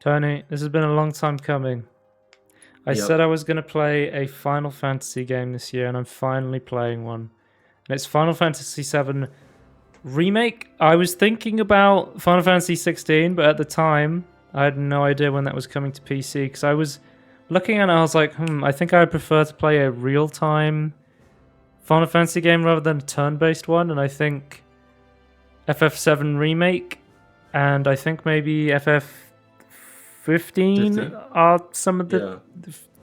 Tony, this has been a long time coming. I said I was going to play a Final Fantasy game this year, and I'm finally playing one. And it's Final Fantasy VII Remake. I was thinking about Final Fantasy 16, but at the time, I had no idea when that was coming to PC, because I was looking at it, I was like, I think I'd prefer to play a real-time Final Fantasy game rather than a turn-based one, and I think FF7 Remake, and I think maybe FF15 are some of the...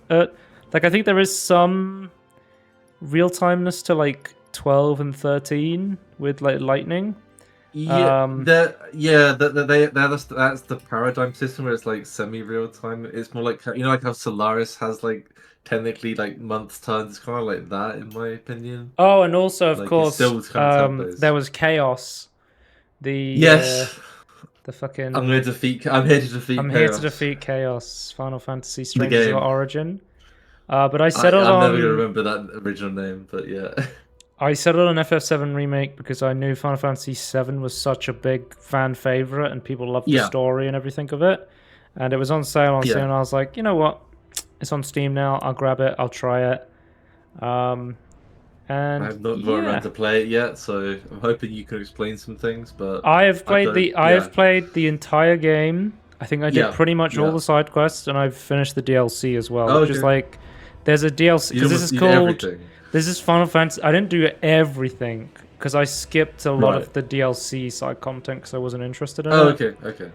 I think there is some real-timeness to, 12 and 13 with, lightning. That's the paradigm system where it's, semi-real time. It's more like, how Solaris has, technically, months turns. It's kind of like that, in my opinion. Oh, and also, of course, there was Chaos. The fucking... I'm here to defeat Chaos. Final Fantasy Strangers of Origin. But I settled I'm on... never going to remember that original name, but yeah. I settled on FF7 Remake because I knew Final Fantasy VII was such a big fan favorite and people loved the story and everything of it. And it was on sale on Steam, and I was like, you know what? It's on Steam now. I'll grab it. I'll try it. And I've not got around to play it yet, so I'm hoping you can explain some things. But I have played the entire game. I think I did pretty much all the side quests, and I've finished the DLC as well. Which is there's a DLC because this is called. Everything. This is Final Fantasy. I didn't do everything because I skipped a lot of the DLC side content because I wasn't interested in it. Okay.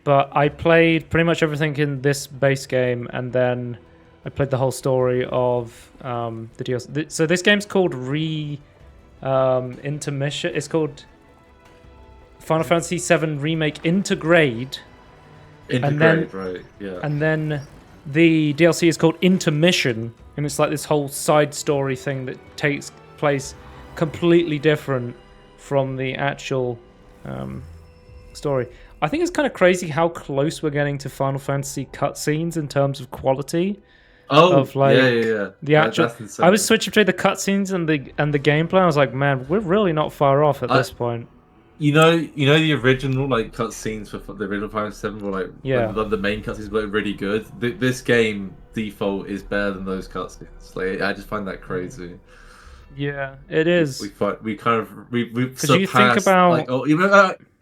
But I played pretty much everything in this base game, and then I played the whole story of the DLC. So this game's called Intermission. It's called Final Fantasy VII Remake Intergrade. And then the DLC is called Intermission, and it's like this whole side story thing that takes place completely different from the actual story. I think it's kind of crazy how close we're getting to Final Fantasy cutscenes in terms of quality. The actual. I was switching between the cutscenes and the gameplay. I was like, man, we're really not far off at this point. You know the original cutscenes for the original Final Fantasy VII were the main cutscenes were really good. This game default is better than those cutscenes. I just find that crazy. Yeah, it is. We surpassed. You think about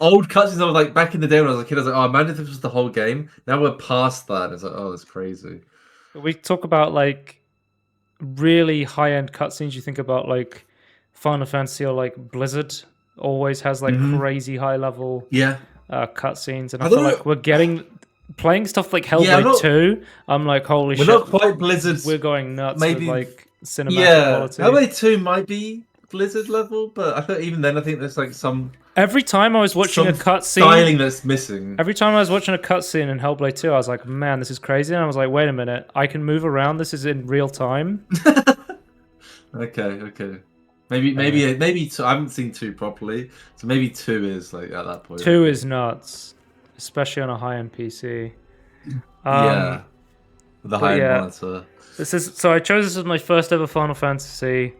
old cutscenes. I was back in the day when I was a kid. I was like, oh, imagine if this was the whole game. Now we're past that. It's like, oh, that's crazy. We talk about really high end cutscenes. You think about Final Fantasy or Blizzard. Always has crazy high level cutscenes, and I feel like we're playing stuff like Hellblade 2. I'm like, holy shit, we're not quite Blizzard. We're going nuts with cinematic quality. Hellblade 2 might be Blizzard level, but I think even then, I think there's some. Every time I was watching a cutscene, styling that's missing. Every time I was watching a cutscene in Hellblade 2, I was like, man, this is crazy, and I was like, wait a minute, I can move around. This is in real time. Okay. Maybe two, I haven't seen 2 properly, so maybe 2 is at that point. 2 is nuts, especially on a high-end PC. The high-end monitor. So I chose this as my first ever Final Fantasy.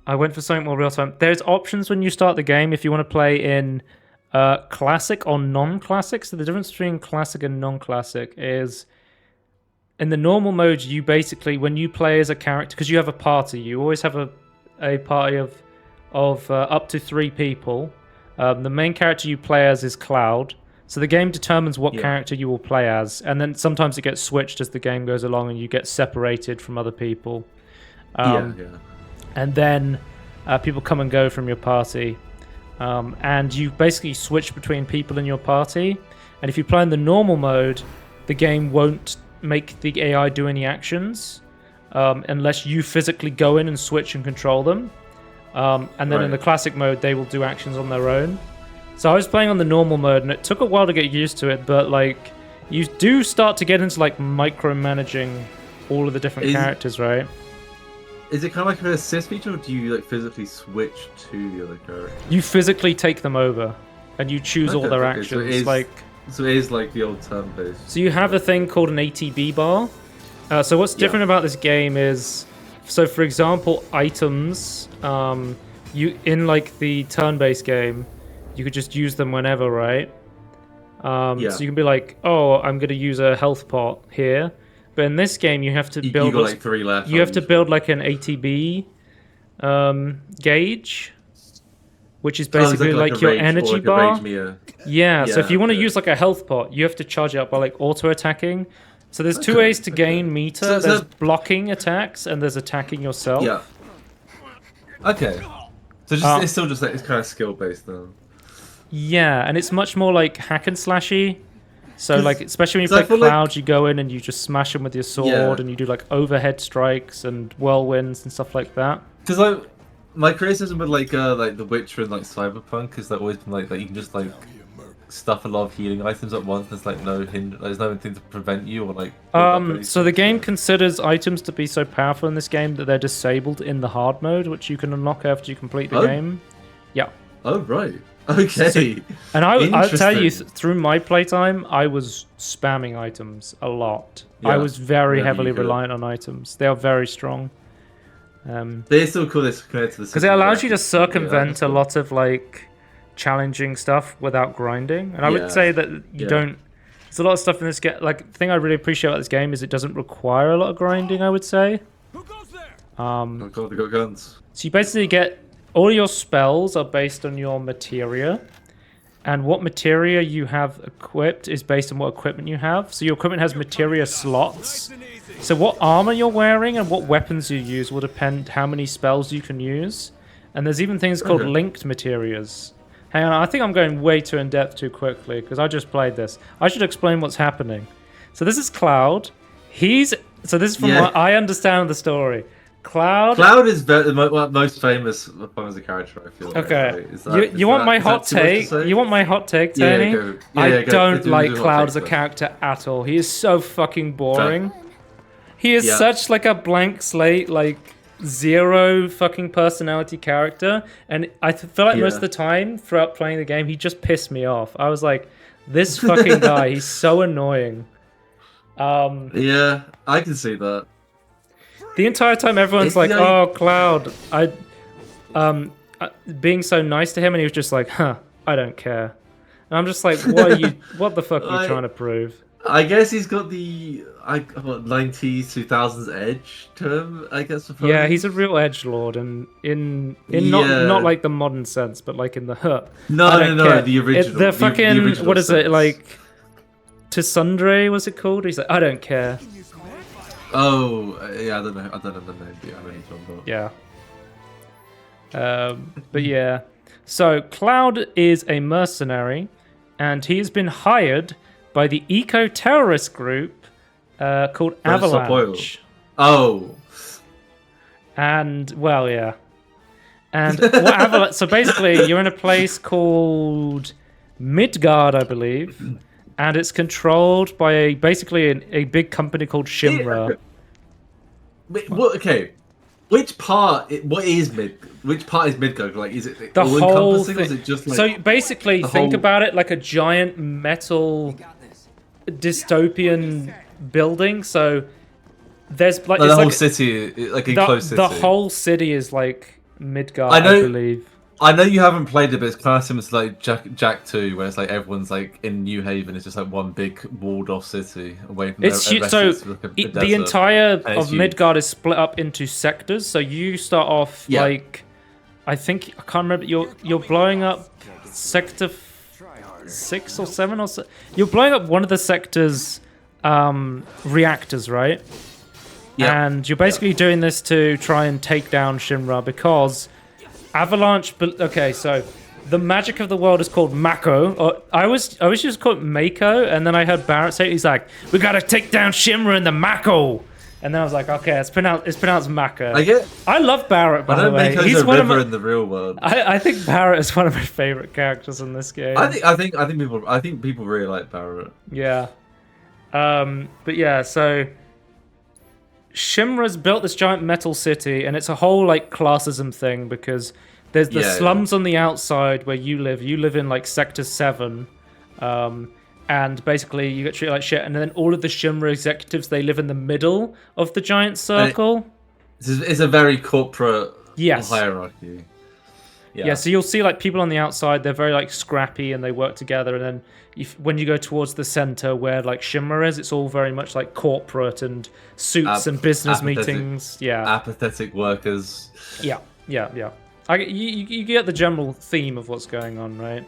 I went for something more real-time. There's options when you start the game if you want to play in classic or non-classic. So the difference between classic and non-classic is in the normal mode, you basically, when you play as a character, because you have a party, you always have a party of up to 3 people. The main character you play as is Cloud, so the game determines what character you will play as, and then sometimes it gets switched as the game goes along and you get separated from other people. And then people come and go from your party, and you basically switch between people in your party. And if you play in the normal mode, the game won't make the AI do any actions unless you physically go in and switch and control them. And then in the classic mode, they will do actions on their own. So I was playing on the normal mode, and it took a while to get used to it, but you do start to get into micromanaging all of the different characters, right? Is it kind of like an assist feature, or do you physically switch to the other character? You physically take them over, and you choose all their actions. So it is like the old turn-based. So you have a thing called an ATB bar. So what's different about this game is, so for example, items, you in the turn-based game, you could just use them whenever, right? So you can be like, oh, I'm going to use a health pot here. But in this game, you have to build... You got like 3 left. You have to build like an ATB gauge, which is basically like your energy bar. Yeah, so if you want to use like a health pot, you have to charge it up by like auto-attacking. So there's 2 ways to gain meter. There's blocking attacks, and there's attacking yourself. Yeah. Okay. So just, it's still just like, it's kind of skill-based though. Yeah, and it's much more like hack and slashy. So like, especially when you play Cloud, you go in and you just smash them with your sword, and you do like overhead strikes and whirlwinds and stuff like that. Because like, my criticism with like The Witcher and like Cyberpunk is that always been like that you can just like stuff a lot of healing items at once. There's like there's nothing to prevent you or like. So the game considers items to be so powerful in this game that they're disabled in the hard mode, which you can unlock after you complete the game. Yeah. Oh right. Okay. And I'll tell you, through my playtime, I was spamming items a lot. Yeah, I was very heavily reliant on items. They are very strong. They're still cool compared to the because it allows you to circumvent a lot of like challenging stuff without grinding. And I would say that you don't. There's a lot of stuff in this game. Like the thing I really appreciate about this game is it doesn't require a lot of grinding. I would say. Oh god, they got guns. So you basically get. All your spells are based on your materia, and what materia you have equipped is based on what equipment you have. So your equipment has materia slots. So what armor you're wearing and what weapons you use will depend how many spells you can use. And there's even things called linked materias. Hang on, I think I'm going way too in-depth too quickly because I just played this. I should explain what's happening. So this is Cloud. So this is from what I understand the story. Cloud is the most famous as a character, I feel. Okay. You want my hot take? You want my hot take, Tony? I don't like Cloud as a character at all. He is so fucking boring. He is such like a blank slate, like zero fucking personality character. And I feel like most of the time throughout playing the game, he just pissed me off. I was like, this fucking guy, he's so annoying. Yeah, I can see that. The entire time, everyone's like, "Oh, Cloud," being so nice to him, and he was just like, "Huh, I don't care." And I'm just like, "What the fuck are you trying to prove?" I guess he's got the 90s, 2000s edge to him. I guess. Yeah, he's a real edgelord, and in not like the modern sense, but like in the No, the original. The fucking the original what is it like? Tsundere was it called? He's like, "I don't care." Oh, yeah, I don't know the name. Yeah. But yeah. So, Cloud is a mercenary, and he has been hired by the eco-terrorist group called Avalanche. Oh. And, well, yeah. And what Avalanche... So, basically, you're in a place called Midgard, I believe. And it's controlled by basically a big company called Shimra. Okay, which part? Which part is Midgard? Like, is it the whole thing? Or is it just like so? Basically, think about it like a giant metal dystopian building. So there's like the whole city, like enclosed city. The whole city is like Midgard, I believe. I know you haven't played it, but it's kind of similar to like Jack 2, where it's like everyone's like in New Haven. It's just like one big walled-off city away from the entire of Midgard is split up into sectors. So you start off like, I think I can't remember. You're blowing up sector 6 or 7 or so. You're blowing up one of the sector's reactors, right? Yeah. And you're basically doing this to try and take down Shimra because Avalanche. Okay, so the magic of the world is called Mako. Or I always just call it Mako, and then I heard Barrett say it. He's like, "We gotta take down Shimra and the Mako." And then I was like, "Okay, it's pronounced Mako." I love Barrett, by the way. He's a river in the real world. I think Barrett is one of my favorite characters in this game. I think people really like Barrett. Yeah. But yeah, so Shimra's built this giant metal city, and it's a whole like classism thing because there's the slums on the outside where you live. You live in like Sector 7, and basically you get treated like shit. And then all of the Shimra executives, they live in the middle of the giant circle. It's a very corporate hierarchy. Yeah, so you'll see like people on the outside, they're very like scrappy and they work together, and then when you go towards the center where like Shimmer is, it's all very much like corporate and suits and business meetings. Yeah, apathetic workers. Yeah. You get the general theme of what's going on, right?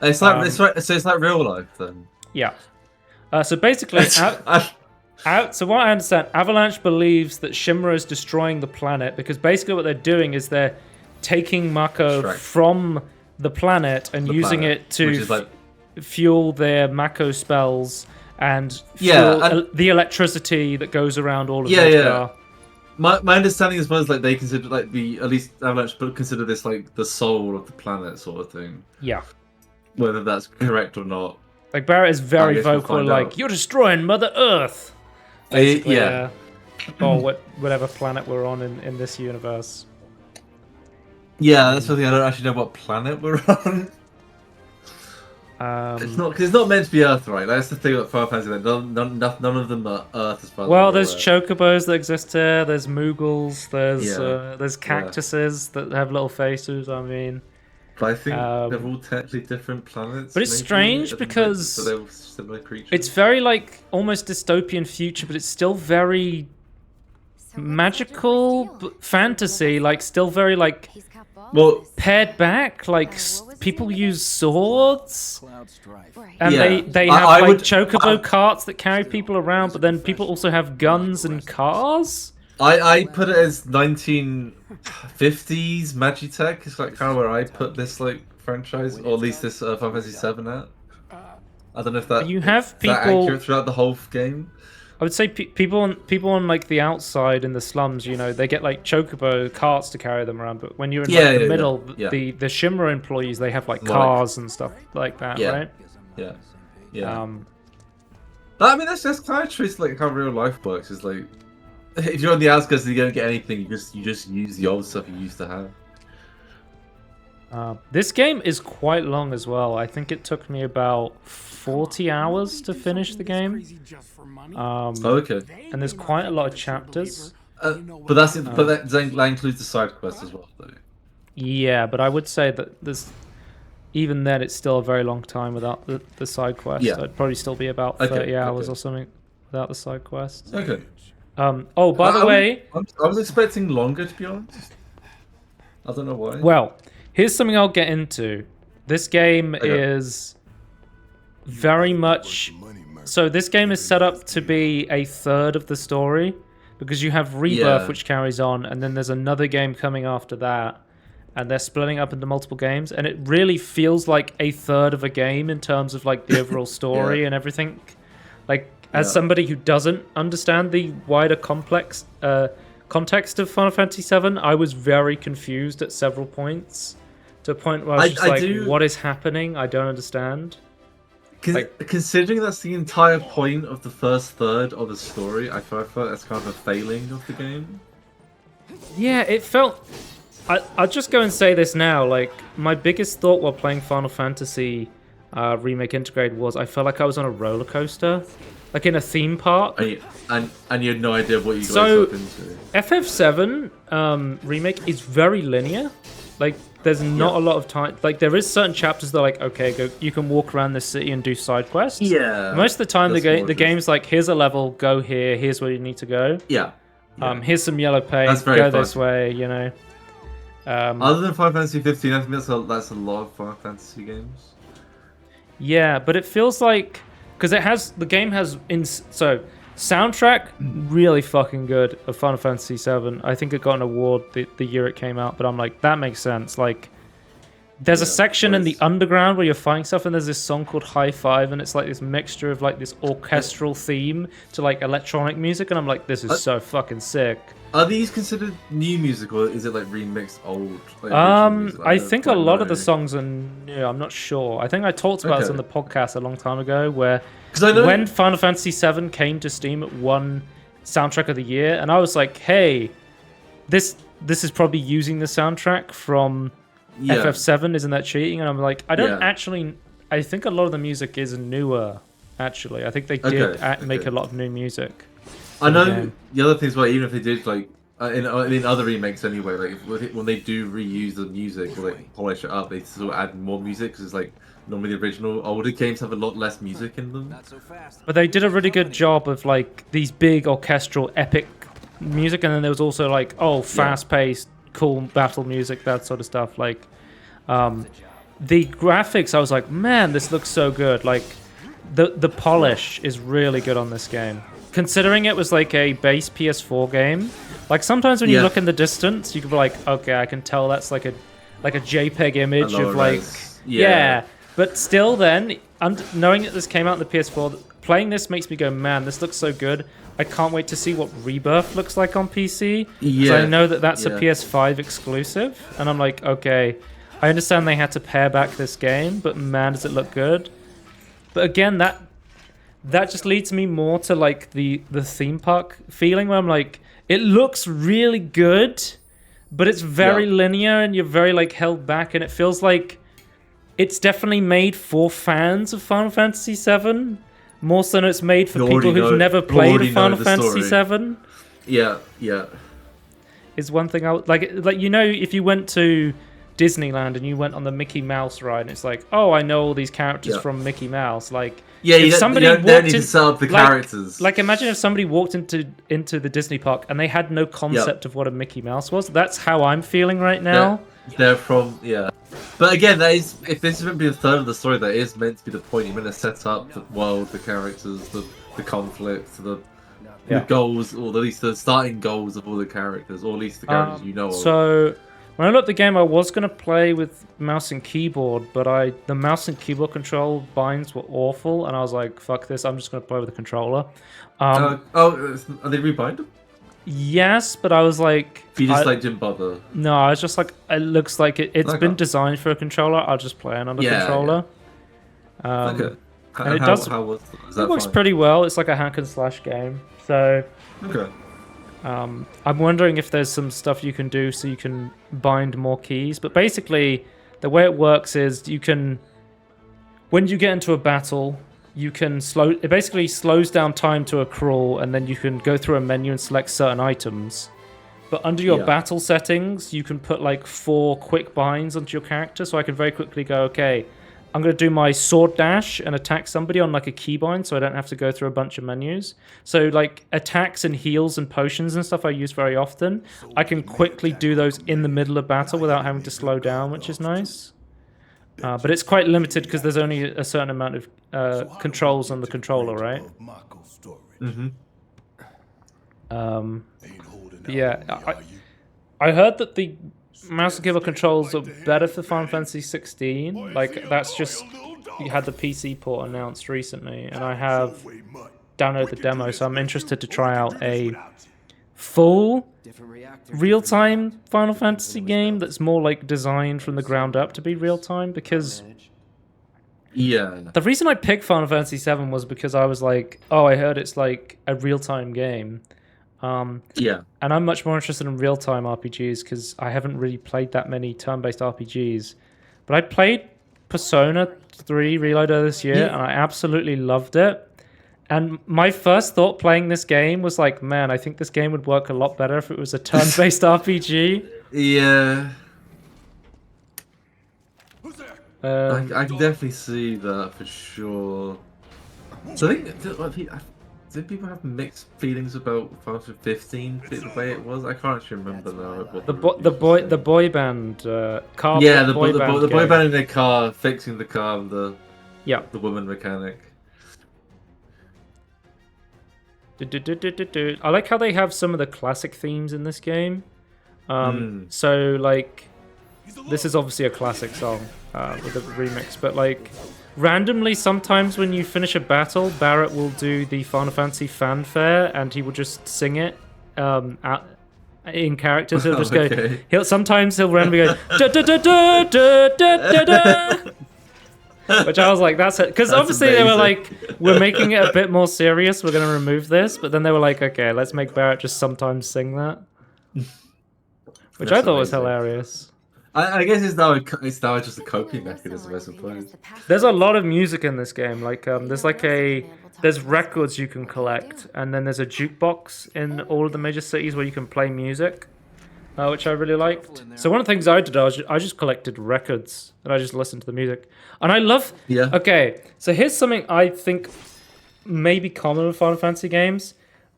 It's like so it's like real life then. Yeah. So basically, so what I understand, Avalanche believes that Shimmer is destroying the planet because basically what they're doing is they're taking Mako from the planet and using it to fuel their Mako spells and fuel the electricity that goes around all of Midgar. My understanding as well is like they consider like at least Avalanche consider this like the soul of the planet sort of thing. Yeah. Whether that's correct or not. Like Barrett is very vocal, like you're destroying Mother Earth. Yeah. Or whatever planet we're on in this universe. Yeah, that's something I don't actually know what planet we're on. It's not because it's not meant to be Earth, right? That's the thing about Final Fantasy. Like, none of them are Earth as far as well, there's chocobos that exist here. There's Moogles. There's cactuses that have little faces. I mean, but I think they're all technically different planets. But it's strange because they're similar creatures. It's very like almost dystopian future, but it's still very magical fantasy. Like still very like. Well, pared back, like people use swords, and they have like chocobo carts that carry people around. But then people also have guns and cars. I put it as 1950s Magitech. It's like kind of where I put this like franchise, or at least this Final Fantasy VII at. I don't know if that you have people accurate throughout the whole game. I would say people on like the outside in the slums, you know, they get like chocobo carts to carry them around. But when you're in the middle, the Shimmer employees, they have like cars and stuff like that, right? Yeah. I mean, that's kind of true. It's like how real life works. It's like if you're on the outskirts and you don't get anything, you just use the old stuff you used to have. This game is quite long as well. I think it took me about 40 hours to finish the game. Okay. And there's quite a lot of chapters. But that includes the side quest as well, though. Yeah, but I would say that even then it's still a very long time without the side quest. Yeah. It'd probably still be about 30 hours or something without the side quest. Okay. Oh, by the way, I was expecting longer, to be honest. I don't know why. Well, here's something I'll get into. This game is very much... So this game is set up to be a third of the story, because you have Rebirth, which carries on, and then there's another game coming after that, and they're splitting up into multiple games, and it really feels like a third of a game in terms of like the overall story and everything. Like, as somebody who doesn't understand the wider complex context of Final Fantasy VII, I was very confused at several points. To a point where I was just like, what is happening? I don't understand. Considering that's the entire point of the first third of the story, I feel like that's kind of a failing of the game. Yeah, it felt... I'll just go and say this now. Like, my biggest thought while playing Final Fantasy Remake Integrate was I felt like I was on a roller coaster. Like in a theme park. And you had no idea what you guys got into. FF7 Remake is very linear. Like, there's not a lot of time. Like, there is certain chapters that are like, okay, go. You can walk around the city and do side quests. Yeah. Most of the time, the game's like, here's a level, go here. Here's where you need to go. Yeah. Here's some yellow paint. Go this way. You know. Other than Final Fantasy 15, I think that's a lot of Final Fantasy games. Yeah, but it feels like because the game has soundtrack really fucking good of Final Fantasy VII. I think it got an award the year it came out, but I'm like, that makes sense. Like, there's a section in the underground where you're fighting stuff, and there's this song called High Five, and it's like this mixture of like this orchestral theme to like electronic music, and I'm like, this is so fucking sick. Are these considered new music, or is it like remixed old? Like, I think a lot of the songs are new. I'm not sure. I think I talked about this on the podcast a long time ago, where when Final Fantasy VII came to Steam, it won Soundtrack of the Year, and I was like, hey, this is probably using the soundtrack from FF7. Isn't that cheating? And I'm like, I don't actually. I think a lot of the music is newer. Actually, I think they did make a lot of new music. I know the other thing is, well, even if they did like in other remakes anyway, like when they do reuse the music or like polish it up, they still add more music because like normally the original older games have a lot less music in them. But they did a really good job of like these big orchestral epic music, and then there was also like fast-paced, cool battle music, that sort of stuff. Like the graphics, I was like, man, this looks so good. Like the polish is really good on this game. Considering it was like a base PS4 game, like sometimes when you look in the distance, you can be like, okay, I can tell that's like a JPEG image of like, yeah. But still, then knowing that this came out on the PS4, playing this makes me go, man, this looks so good. I can't wait to see what Rebirth looks like on PC. Because I know that that's a PS5 exclusive, and I'm like, okay, I understand they had to pare back this game, but man, does it look good. But again, that just leads me more to like the theme park feeling, where I'm like, it looks really good, but it's very linear and you're very like held back, and it feels like it's definitely made for fans of Final Fantasy VII more so than it's made for people who've never played a Final Fantasy VII. Yeah. Is one thing I would like, you know, if you went to Disneyland and you went on the Mickey Mouse ride, and it's like, oh, I know all these characters from Mickey Mouse, like. Yeah, if somebody walked need to set up the characters. Like, imagine if somebody walked into the Disney park and they had no concept of what a Mickey Mouse was. That's how I'm feeling right now. They're from, But again, that is, if this is meant to be the third of the story, that is meant to be the point. You're meant to set up the world, the characters, the conflicts, the goals, or at least the starting goals of all the characters, or at least the characters you know of. So, when I looked at the game, I was going to play with mouse and keyboard, but the mouse and keyboard control binds were awful, and I was like, fuck this, I'm just going to play with a controller. Are they rebinded? Yes, but I was like... You just didn't bother? No, I was just like, it looks like it's been designed for a controller, I'll just play it on a controller. Okay. And it works pretty well, it's like a hack and slash game, so... Okay. I'm wondering if there's some stuff you can do so you can bind more keys. But basically, the way it works is you can... When you get into a battle, you can it basically slows down time to a crawl, and then you can go through a menu and select certain items. But under your battle settings, you can put like 4 quick binds onto your character, so I can very quickly go, okay, I'm going to do my sword dash and attack somebody on like a keybind, so I don't have to go through a bunch of menus. So like attacks and heals and potions and stuff I use very often, I can quickly do those in the middle of battle without having to slow down, which is nice. But it's quite limited because there's only a certain amount of controls on the controller, right? I heard that the mouse and keyboard controls are better for Final Fantasy 16. Like, that's just... You had the PC port announced recently, and I have downloaded the demo, so I'm interested to try out a full real-time Final Fantasy game that's more, like, designed from the ground up to be real-time, because... The reason I picked Final Fantasy 7 was because I was like, oh, I heard it's, like, a real-time game. And I'm much more interested in real-time RPGs because I haven't really played that many turn-based RPGs. But I played Persona 3 Reloaded this year, and I absolutely loved it. And my first thought playing this game was like, man, I think this game would work a lot better if it was a turn-based RPG. I can definitely see that for sure. So I think... Did people have mixed feelings about Final Fantasy 15 the way it was? I can't actually remember now. The boy band car. Yeah, the boy band in their car fixing the car and the woman mechanic. I like how they have some of the classic themes in this game. So like, this is obviously a classic song with a remix, but like. Randomly, sometimes when you finish a battle, Barrett will do the Final Fantasy fanfare, and he will just sing it in character. So he'll just go. Sometimes he'll randomly go da da da da da da da. Which I was like, that's it, because obviously amazing. They were like, we're making it a bit more serious. We're going to remove this, but then they were like, okay, let's make Barrett just sometimes sing that, which I thought was hilarious. I guess it's now just a coping mechanism, I suppose. There's a lot of music in this game. Like there's records you can collect, and then there's a jukebox in all of the major cities where you can play music, which I really liked. So one of the things I did, I just collected records and I just listened to the music, and I love. Yeah. Okay, so here's something I think may be common with Final Fantasy games.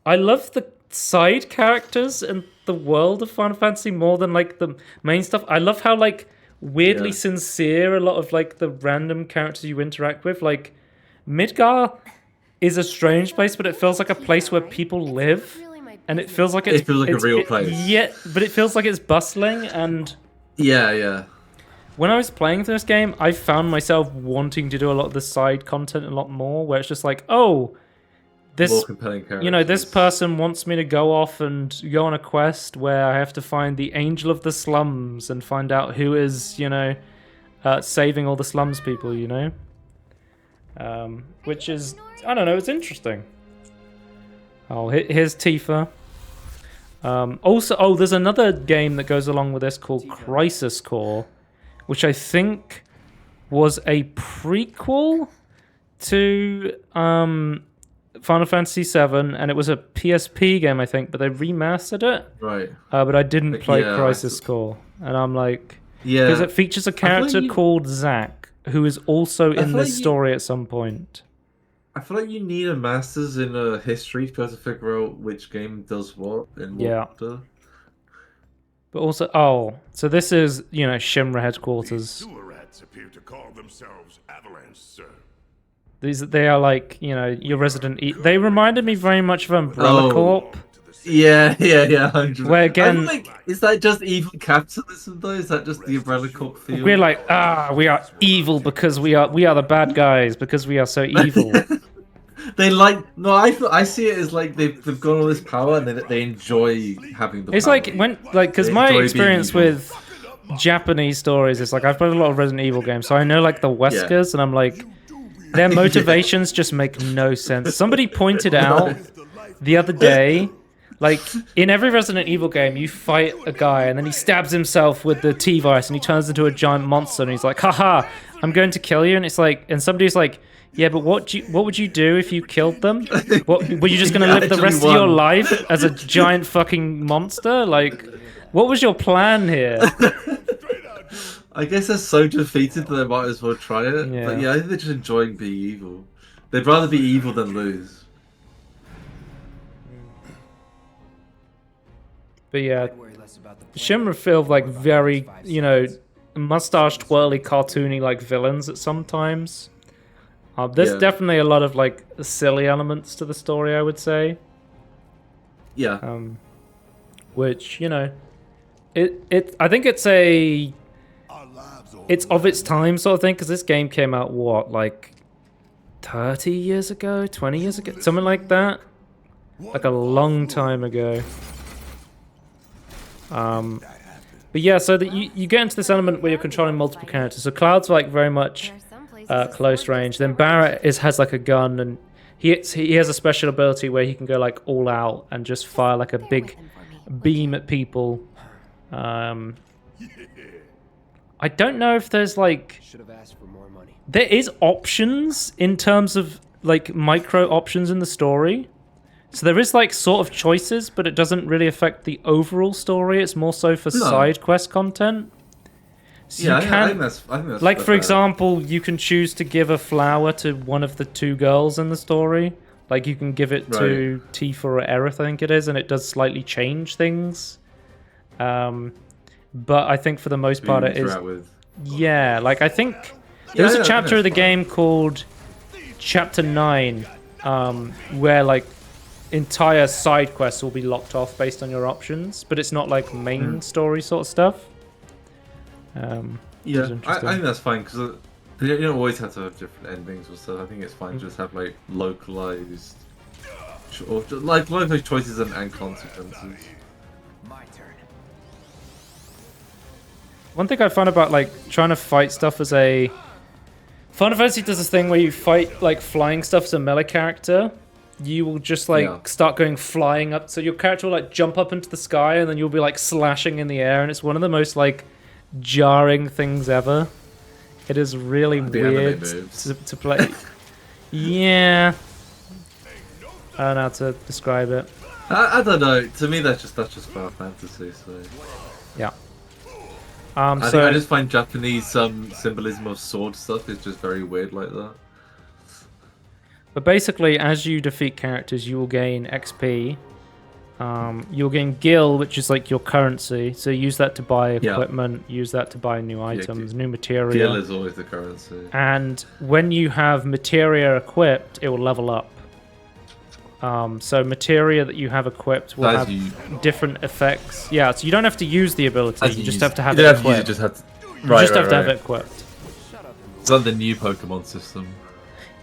I love the side characters in the world of Final Fantasy more than like the main stuff. I love how like weirdly sincere a lot of like the random characters you interact with. Like Midgar is a strange place, but it feels like a place where people live, and it feels like it feels like a real place. Yeah, but it feels like it's bustling. And yeah. When I was playing through this game, I found myself wanting to do a lot of the side content a lot more, where it's just like, oh, this, more compelling characters. You know, this person wants me to go off and go on a quest where I have to find the Angel of the Slums and find out who is, you know, saving all the slums people, you know? Which is, I don't know, it's interesting. Oh, here's Tifa. Also, there's another game that goes along with this called Crisis Core, which I think was a prequel to Final Fantasy VII, and it was a PSP game, I think, but they remastered it. Right. But I didn't play Crisis Core, and I'm like, because it features a character called Zack, who is also in this story at some point. I feel like you need a master's in history to be able to figure out which game does what and what does. But also, so this is, you know, Shinra headquarters. Sewer rats appear to call themselves Avalanche, sir. They are like, you know, your Resident Evil. They reminded me very much of Umbrella Corp. Yeah. 100%. Where again, like, is that just evil capitalism though? Is that just the Umbrella Corp feel? We're like, we are evil because we are the bad guys because we are so evil. I see it as like they've got all this power and they enjoy having the. It's power. Because my experience with Japanese stories is like I've played a lot of Resident Evil games, so I know like the Weskers, and I'm like, their motivations just make no sense. Somebody pointed out the other day, like in every Resident Evil game, you fight a guy and then he stabs himself with the T-virus and he turns into a giant monster and he's like, haha, I'm going to kill you. And it's like, and somebody's like, yeah, but what would you do if you killed them? What were you just gonna live the rest of your life as a giant fucking monster? Like, what was your plan here? I guess they're so defeated that they might as well try it. Yeah. But yeah, I think they're just enjoying being evil. They'd rather be evil than lose. But yeah, Shinra feel like very, you know, mustache twirly, cartoony like villains at some times. There's definitely a lot of like silly elements to the story, I would say. Yeah. Which, you know, I think it's of its time sort of thing, because this game came out what, like 30 years ago, 20 years ago, something like that, like a long time ago. But yeah, so that you get into this element where you're controlling multiple characters. So Cloud's like very much close range. Then Barrett has like a gun, and he has a special ability where he can go like all out and just fire like a big beam at people. I don't know if there's like, there is options in terms of like micro options in the story. So there is like sort of choices, but it doesn't really affect the overall story. It's more so for side quest content. So yeah, you can, I think that's like for example, you can choose to give a flower to one of the two girls in the story. Like you can give it to Tifa or Aerith, I think it is, and it does slightly change things. But I think for the most part it is. Yeah, like I think there's a chapter of the game called Chapter 9, where like entire side quests will be locked off based on your options, but it's not like main story sort of stuff. Yeah, I think that's fine, because you don't always have to have different endings or stuff. I think it's fine to just have like localized choices and consequences. My turn. One thing I found about like trying to fight stuff as a Final Fantasy does this thing where you fight like flying stuff as a melee character. You will just like start going flying up, so your character will like jump up into the sky and then you'll be like slashing in the air, and it's one of the most like jarring things ever. It is really The anime weird moves. to play. Yeah. I don't know how to describe it. I don't know. To me, that's just Final Fantasy. So Yeah. I think So I just find Japanese symbolism of sword stuff is just very weird like that. but basically, as you defeat characters, you will gain XP. You'll gain gil, which is like your currency. So use that to buy equipment, use that to buy new items, new materia. Gil is always the currency. And when you have materia equipped, it will level up. So materia that you have equipped will have different effects. Yeah, so you don't have to use the ability, you just have to have it equipped. You just have to, You just have to have it equipped. It's like the new Pokemon system.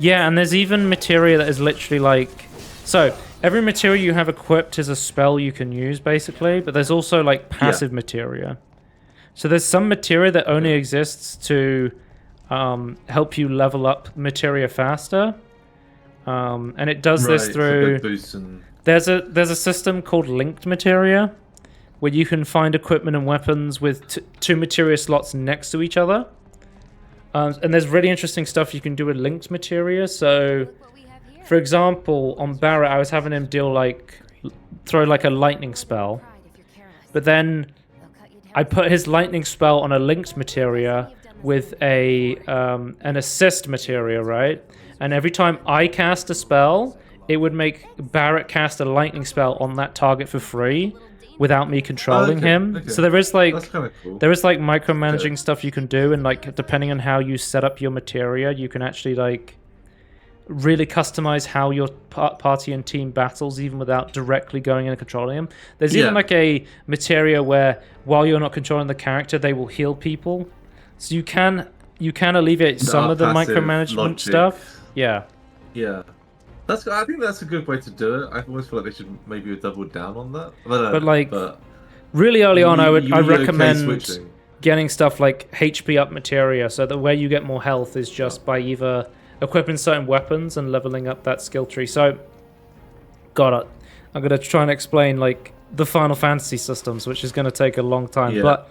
Yeah, and there's even materia that is literally like... So, every materia you have equipped is a spell you can use, basically, but there's also, like, passive materia. So there's some materia that only exists to help you level up materia faster. And it does this through... There's a system called linked materia, where you can find equipment and weapons with two materia slots next to each other. And there's really interesting stuff you can do with linked materia. So, for example, on Barrett, I was having him throw like a lightning spell. But then I put his lightning spell on a linked materia with an assist materia, right? And every time I cast a spell, it would make Barrett cast a lightning spell on that target for free without me controlling him. Okay. So there is like cool. There is like micromanaging stuff you can do, and like depending on how you set up your materia, you can actually like really customize how your party and team battles even without directly going in and controlling them. There's even like a materia where while you're not controlling the character, they will heal people. So you can alleviate some of the micromanagement stuff. Yeah. Yeah. I think that's a good way to do it. I always feel like they should maybe double down on that. But really early on, I recommend okay getting stuff like HP up materia, so the way you get more health is just by either equipping certain weapons and leveling up that skill tree. So, I'm going to try and explain like the Final Fantasy systems, which is going to take a long time. Yeah. But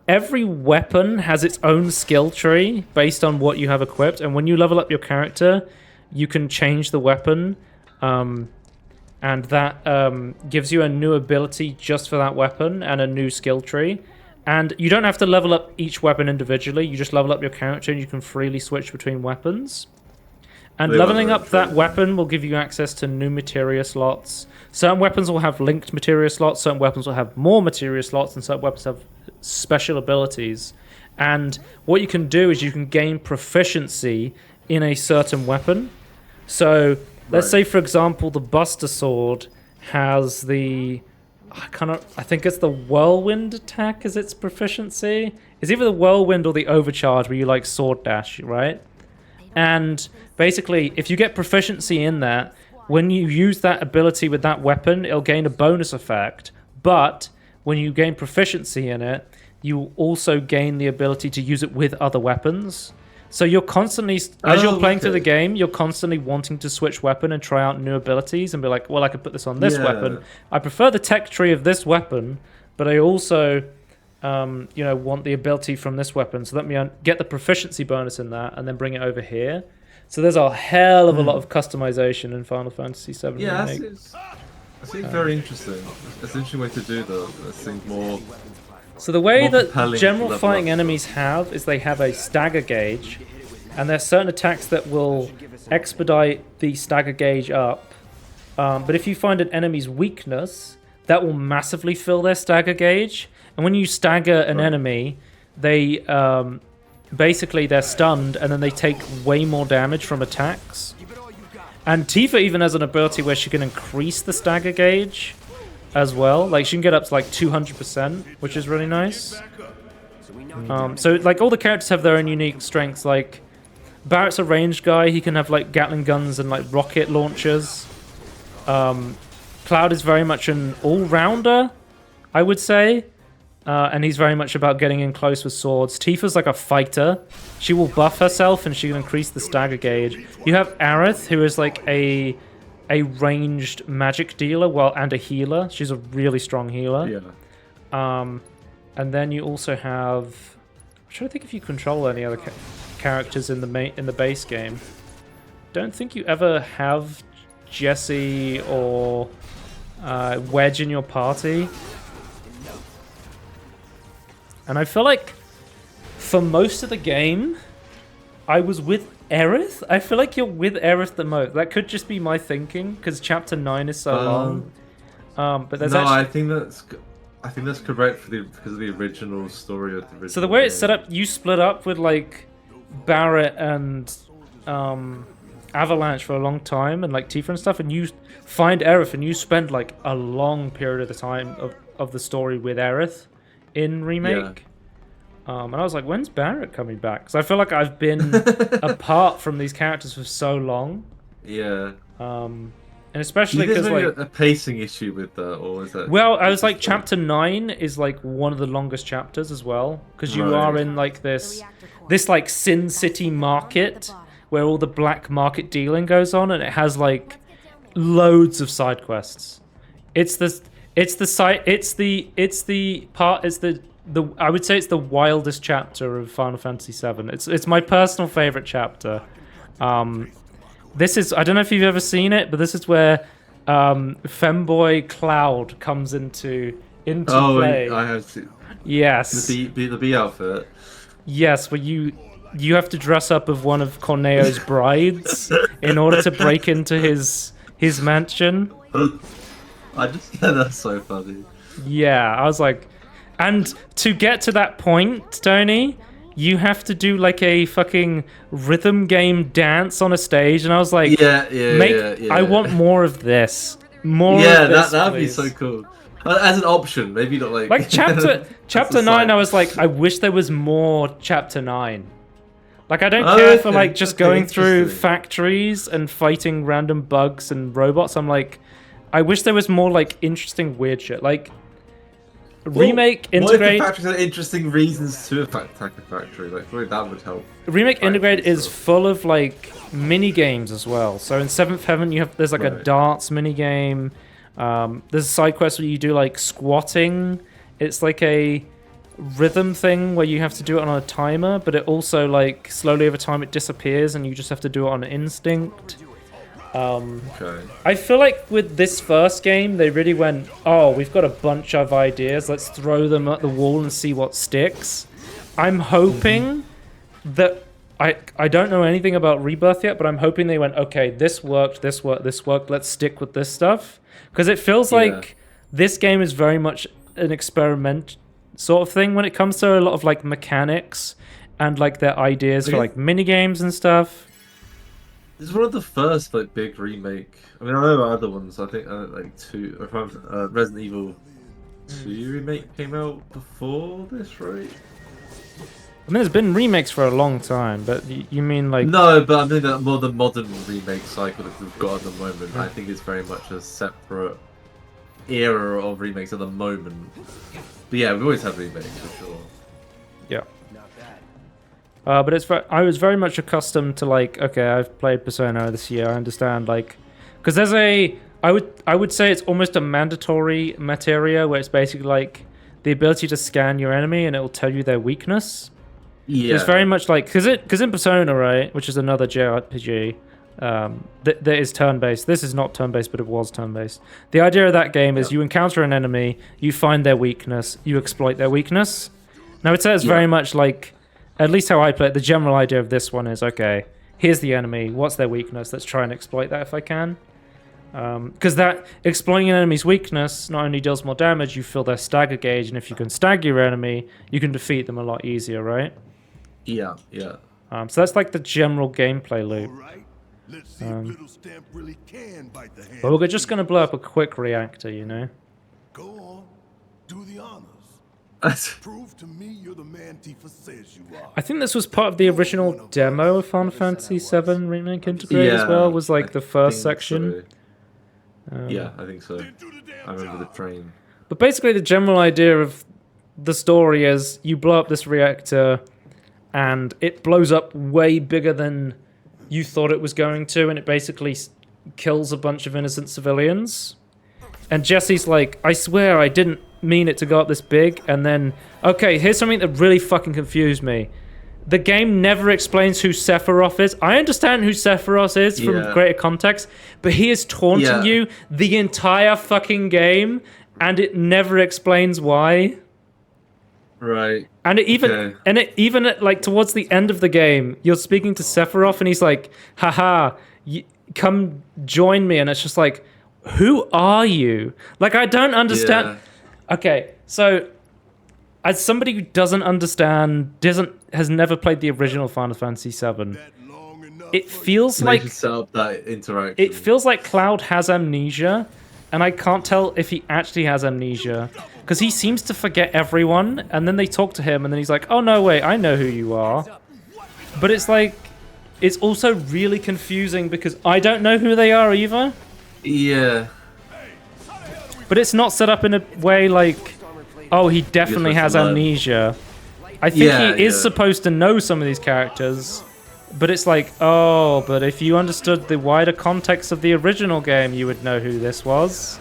every weapon has its own skill tree based on what you have equipped, and when you level up your character, you can change the weapon, and that gives you a new ability just for that weapon and a new skill tree. And you don't have to level up each weapon individually, you just level up your character and you can freely switch between weapons. And leveling up that weapon will give you access to new materia slots. Certain weapons will have linked materia slots, certain weapons will have more materia slots, and certain weapons have special abilities. And what you can do is you can gain proficiency in a certain weapon. So, let's say, for example, the Buster Sword has the... I think it's the Whirlwind attack as its proficiency. It's either the Whirlwind or the Overcharge where you, like, sword dash, right? And basically, if you get proficiency in that, when you use that ability with that weapon, it'll gain a bonus effect. But when you gain proficiency in it, you also gain the ability to use it with other weapons. So you're constantly, as you're playing through the game, you're constantly wanting to switch weapon and try out new abilities and be like, well, I could put this on this weapon. I prefer the tech tree of this weapon, but I also, want the ability from this weapon. So let me get the proficiency bonus in that and then bring it over here. So there's a hell of a lot of customization in Final Fantasy VII Remake. I think very interesting. It's an interesting way to do that. I think more... So the way that general fighting enemies have is they have a stagger gauge, and there's certain attacks that will expedite the stagger gauge up. But if you find an enemy's weakness, that will massively fill their stagger gauge. And when you stagger an enemy, they basically they're stunned, and then they take way more damage from attacks. And Tifa even has an ability where she can increase the stagger gauge as well. Like, she can get up to like 200%, which is really nice. So like all the characters have their own unique strengths. Like Barrett's a ranged guy, he can have like Gatling guns and like rocket launchers. Cloud is very much an all-rounder, I would say, and he's very much about getting in close with swords. Tifa's like a fighter. She will buff herself and she can increase the stagger gauge. You have Aerith, who is like a ranged magic dealer and a healer. She's a really strong healer. Yeah. And then you also have... I'm trying to think if you control any other characters in the base game. Don't think you ever have Jesse or Wedge in your party. And I feel like for most of the game, I was with Aerith. I feel like you're with Aerith the most. That could just be my thinking because Chapter 9 is so long. But there's I think that's correct because of the original story of the original. So the way it's set up, you split up with like Barrett and Avalanche for a long time, and like Tifa and stuff, and you find Aerith, and you spend like a long period of the time of the story with Aerith in Remake. And I was like, when's Barrett coming back? Because I feel like I've been apart from these characters for so long. Yeah. And especially because like a pacing issue with that, or is that? Well, I was like, Chapter 9 is like one of the longest chapters as well, because you are in like this like Sin City market where all the black market dealing goes on, and it has like loads of side quests. I would say it's the wildest chapter of Final Fantasy VII. It's my personal favorite chapter. This is, I don't know if you've ever seen it, but this is where Femboy Cloud comes into play. I have seen. Yes. The bee outfit. Yes, where you have to dress up as one of Corneo's brides in order to break into his mansion. That's so funny. Yeah, I was like, and to get to that point, Tony, you have to do like a fucking rhythm game dance on a stage, and I was like, I want more of this. More of this, that'd be so cool. As an option, maybe not like chapter 9. I was like, I wish there was more Chapter 9. Like, I don't care for like just going through factories and fighting random bugs and robots. I'm like, I wish there was more like interesting weird shit. Like, Remake integrate. What if the factories had interesting reasons to attack a factory? Like, really, that would help. Remake integrate is full of like mini games as well. So in Seventh Heaven, there's like a darts mini game. There's a side quest where you do like squatting. It's like a rhythm thing where you have to do it on a timer, but it also like slowly over time it disappears, and you just have to do it on instinct. I feel like with this first game, they really went, oh, we've got a bunch of ideas. Let's throw them at the wall and see what sticks. I'm hoping that... I don't know anything about Rebirth yet, but I'm hoping they went, okay, this worked, this worked, this worked. Let's stick with this stuff. Because it feels like this game is very much an experiment sort of thing when it comes to a lot of like mechanics and like their ideas for like mini games and stuff. This is one of the first like big remake. I mean, I know about other ones. I think like Resident Evil 2 remake came out before this, right? I mean, there's been remakes for a long time, but you mean like... No, but I mean that more the modern remake cycle that we've got at the moment. I think it's very much a separate era of remakes at the moment. But yeah, we've always had remakes for sure. Yeah. But I was very much accustomed to like, okay, I've played Persona this year. I understand like, because there's I would say it's almost a mandatory materia where it's basically like the ability to scan your enemy and it will tell you their weakness. Yeah. It's very much like because in Persona, right, which is another JRPG, that is turn-based. This is not turn-based, but it was turn-based. The idea of that game is you encounter an enemy, you find their weakness, you exploit their weakness. Now it's very much like. At least how I play it, the general idea of this one is, okay, here's the enemy, what's their weakness, let's try and exploit that if I can. Because that exploiting an enemy's weakness not only deals more damage, you fill their stagger gauge, and if you can stagger your enemy, you can defeat them a lot easier, right? Yeah. So that's like the general gameplay loop. But we're just going to blow up a quick reactor, you know? Go on, do the honors. Prove to me you're the man Tifa says you are. I think this was part of the original demo of Final Fantasy VII Remake Integrate as well. Was like the first section. So. Yeah, I think so. I remember the train. But basically, the general idea of the story is you blow up this reactor, and it blows up way bigger than you thought it was going to, and it basically kills a bunch of innocent civilians. And Jesse's like, I swear I didn't mean it to go up this big, and then... Okay, here's something that really fucking confused me. The game never explains who Sephiroth is. I understand who Sephiroth is from greater context, but he is taunting you the entire fucking game, and it never explains why. Right. And it even at, like, towards the end of the game, you're speaking to Sephiroth, and he's like, haha, come join me, and it's just like, who are you? Like, I don't understand. Yeah. Okay, so as somebody who doesn't understand, has never played the original Final Fantasy VII, it feels like set up that interaction. It feels like Cloud has amnesia, and I can't tell if he actually has amnesia, because he seems to forget everyone, and then they talk to him, and then he's like, oh no, wait, I know who you are. But it's like, it's also really confusing because I don't know who they are either. Yeah. But it's not set up in a way like, oh, he definitely has amnesia. I think he is supposed to know some of these characters, but it's like, oh, but if you understood the wider context of the original game, you would know who this was.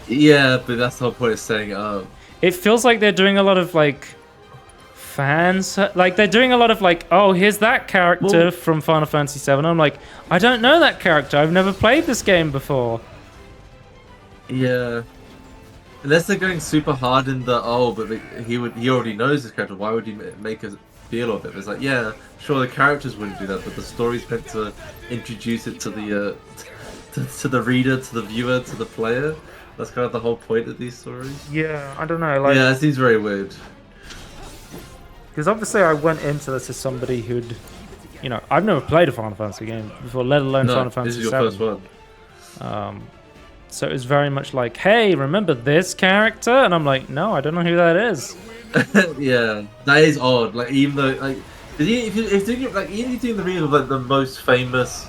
Yeah, but that's the whole point of saying, It feels like they're doing a lot of, like, fans. Like, they're doing a lot of, like, oh, here's that character from Final Fantasy VII. I'm like, I don't know that character. I've never played this game before. Yeah. Unless they're going super hard in the, he already knows this character, why would he make a deal of it? It's like, yeah, sure, the characters wouldn't do that, but the story's meant to introduce it to the to the reader, to the viewer, to the player. That's kind of the whole point of these stories. Yeah, I don't know. Like, yeah, it seems very weird. Because obviously I went into this as somebody who'd, you know, I've never played a Final Fantasy game before, let alone Final Fantasy VII. This is your first one. So it was very much like, hey, remember this character? And I'm like, no, I don't know who that is. Yeah, that is odd. Like, even though, like, if you're doing the reading of like the most famous,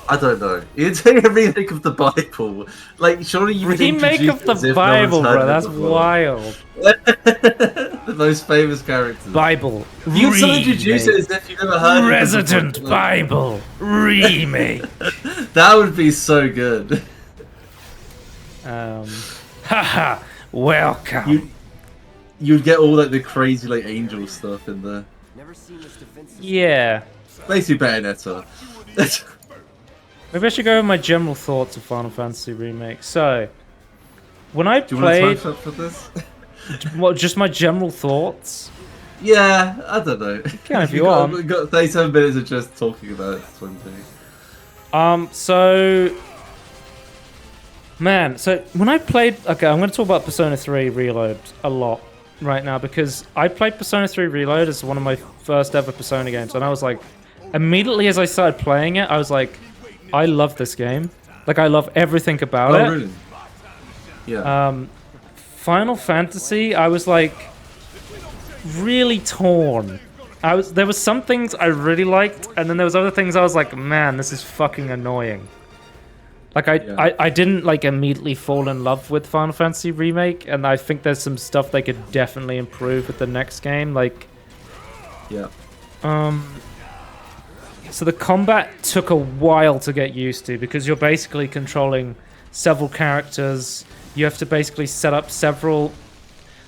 I don't know, you're doing a remake of the Bible. Like, surely you would remake of the Bible, bro. That's wild. The most famous characters. Bible. You can still introduce it as if you've never heard. Resident Bible remake. That would be so good. Haha, welcome. You'd get all like the crazy like angel stuff in there. Yeah. Basically Bayonetta. Maybe I should go over my general thoughts of Final Fantasy Remake. So, when I Do you played... want to time for this? What, just my general thoughts? Yeah, I don't know. Can if you want. We've got 37 minutes of just talking about this one thing. So... Man, so when I played... Okay, I'm going to talk about Persona 3 Reload a lot right now, because I played Persona 3 Reload as one of my first ever Persona games, and I was like... Immediately as I started playing it, I was like, I love this game. Like, I love everything about it. Really? Yeah. Final Fantasy, I was like... really torn. There was some things I really liked, and then there was other things I was like, man, this is fucking annoying. Like, I didn't, like, immediately fall in love with Final Fantasy Remake, and I think there's some stuff they could definitely improve with the next game, like... Yeah. So the combat took a while to get used to, because you're basically controlling several characters. You have to basically set up several...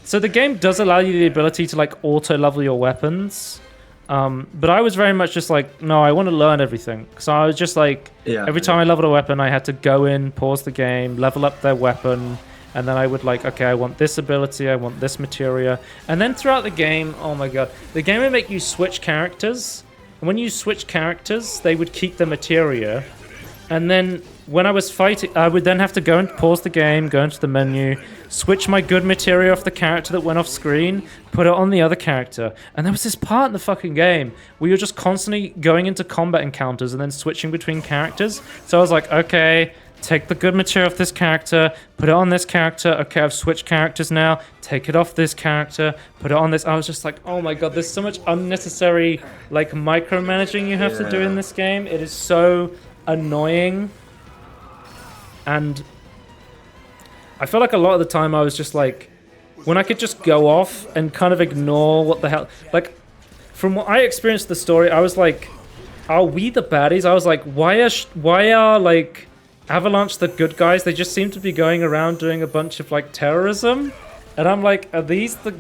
So the game does allow you the ability to, like, auto-level your weapons. But I was very much just like, no, I want to learn everything. So I was just like, every time I leveled a weapon, I had to go in, pause the game, level up their weapon, and then I would like, okay, I want this ability, I want this materia. And then throughout the game, oh my god, the game would make you switch characters. And when you switch characters, they would keep the materia. And then when I was fighting, I would then have to go and pause the game, go into the menu, switch my good materia off the character that went off screen, put it on the other character. And there was this part in the fucking game where you're just constantly going into combat encounters and then switching between characters. So I was like, okay, take the good material off this character, put it on this character. Okay, I've switched characters now. Take it off this character, put it on this. I was just like, oh my god, there's so much unnecessary like micromanaging you have to do in this game. It is so annoying. And I feel like a lot of the time I was just like, when I could just go off and kind of ignore what the hell, like, from what I experienced the story, I was like, are we the baddies? I was like, why are like Avalanche, the good guys, they just seem to be going around doing a bunch of like terrorism, and I'm like, are these the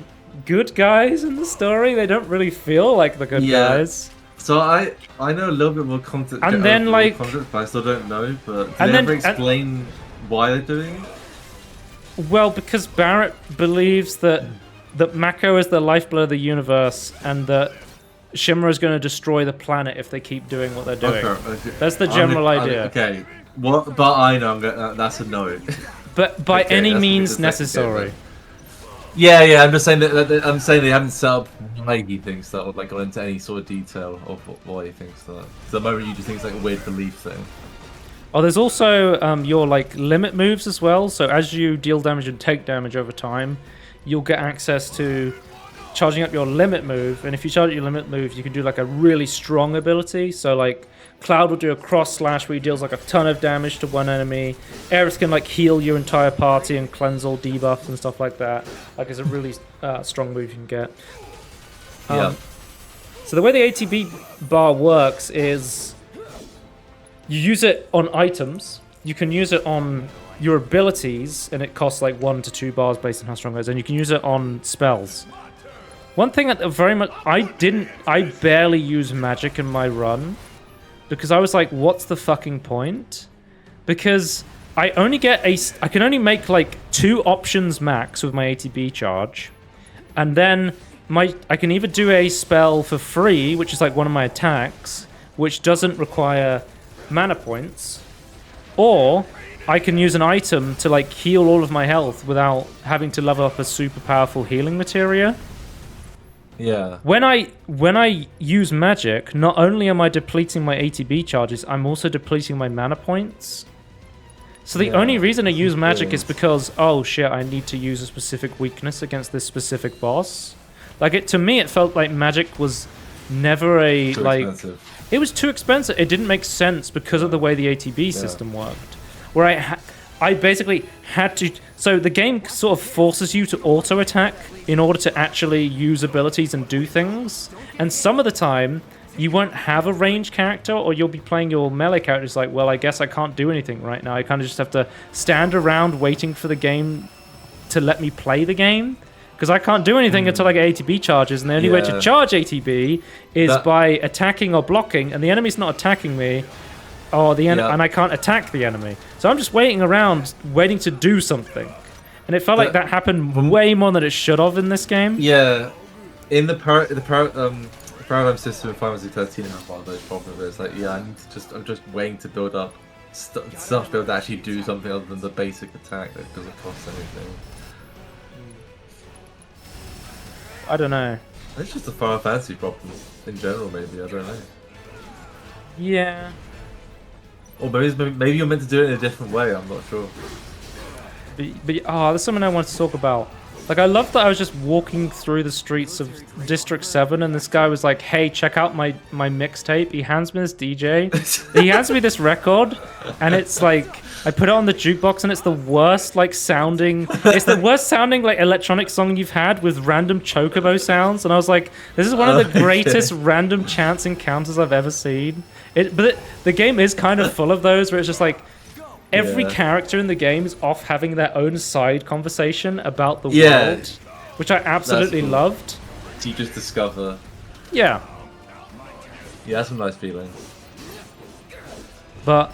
good guys in the story? They don't really feel like the good guys. So I know a little bit more context. And then like, context, but I still don't know. But and they then ever explain why they're doing it? Well, because Barrett believes that Mako is the lifeblood of the universe, and that Shimmer is going to destroy the planet if they keep doing what they're doing. Okay. That's the general idea. Okay. What? But I know that's a no. But by any means necessary. Yeah. I'm just saying that they haven't set up why he thinks that, or like gone into any sort of detail of why he thinks that. So the moment you just think it's like a weird belief thing. Oh, there's also your like limit moves as well. So as you deal damage and take damage over time, you'll get access to charging up your limit move. And if you charge up your limit move, you can do like a really strong ability. So like Cloud will do a cross slash where he deals like a ton of damage to one enemy. Aerith can like heal your entire party and cleanse all debuffs and stuff like that. Like it's a really strong move you can get. Yeah. So the way the ATB bar works is you use it on items. You can use it on your abilities, and it costs like 1 to 2 bars based on how strong it is. And you can use it on spells. One thing that I barely use magic in my run because I was like, what's the fucking point? Because I can only make like 2 options max with my ATB charge, and then I can either do a spell for free, which is like one of my attacks, which doesn't require mana points, or I can use an item to like heal all of my health without having to level up a super powerful healing materia. Yeah. When I use magic, not only am I depleting my ATB charges, I'm also depleting my mana points. So the only reason I use magic is because, oh shit, I need to use a specific weakness against this specific boss. Like to me, it felt like magic was never a Too expensive. It was too expensive. It didn't make sense because of the way the ATB system worked. Where I basically had to... So the game sort of forces you to auto-attack in order to actually use abilities and do things. And some of the time, you won't have a ranged character, or you'll be playing your melee character. It's like, well, I guess I can't do anything right now. I kind of just have to stand around waiting for the game to let me play the game. Because I can't do anything until I get ATB charges, and the only way to charge ATB is by attacking or blocking, and the enemy's not attacking me, or and I can't attack the enemy. So I'm just waiting around, waiting to do something. And it felt like that happened way more than it should have in this game. Yeah. In the paradigm system in Final Fantasy 13, I have one of those problems. It's like, I'm just waiting to build up stuff to be able to actually do something other than the basic attack that doesn't cost anything. I don't know. It's just a Final Fantasy problem in general, maybe. I don't know. Yeah. Or maybe you're meant to do it in a different way. I'm not sure. But there's something I want to talk about. Like, I love that I was just walking through the streets of District 7, and this guy was like, hey, check out my mixtape. He hands me this DJ. He hands me this record, and it's like, I put it on the jukebox, and it's the worst, like, sounding... It's the worst sounding, like, electronic song you've had with random chocobo sounds. And I was like, this is one of the greatest random chance encounters I've ever seen. But the game is kind of full of those, where it's just like, every character in the game is off having their own side conversation about the world, which I absolutely loved. You just discover. Yeah. Yeah, that's a nice feeling. But,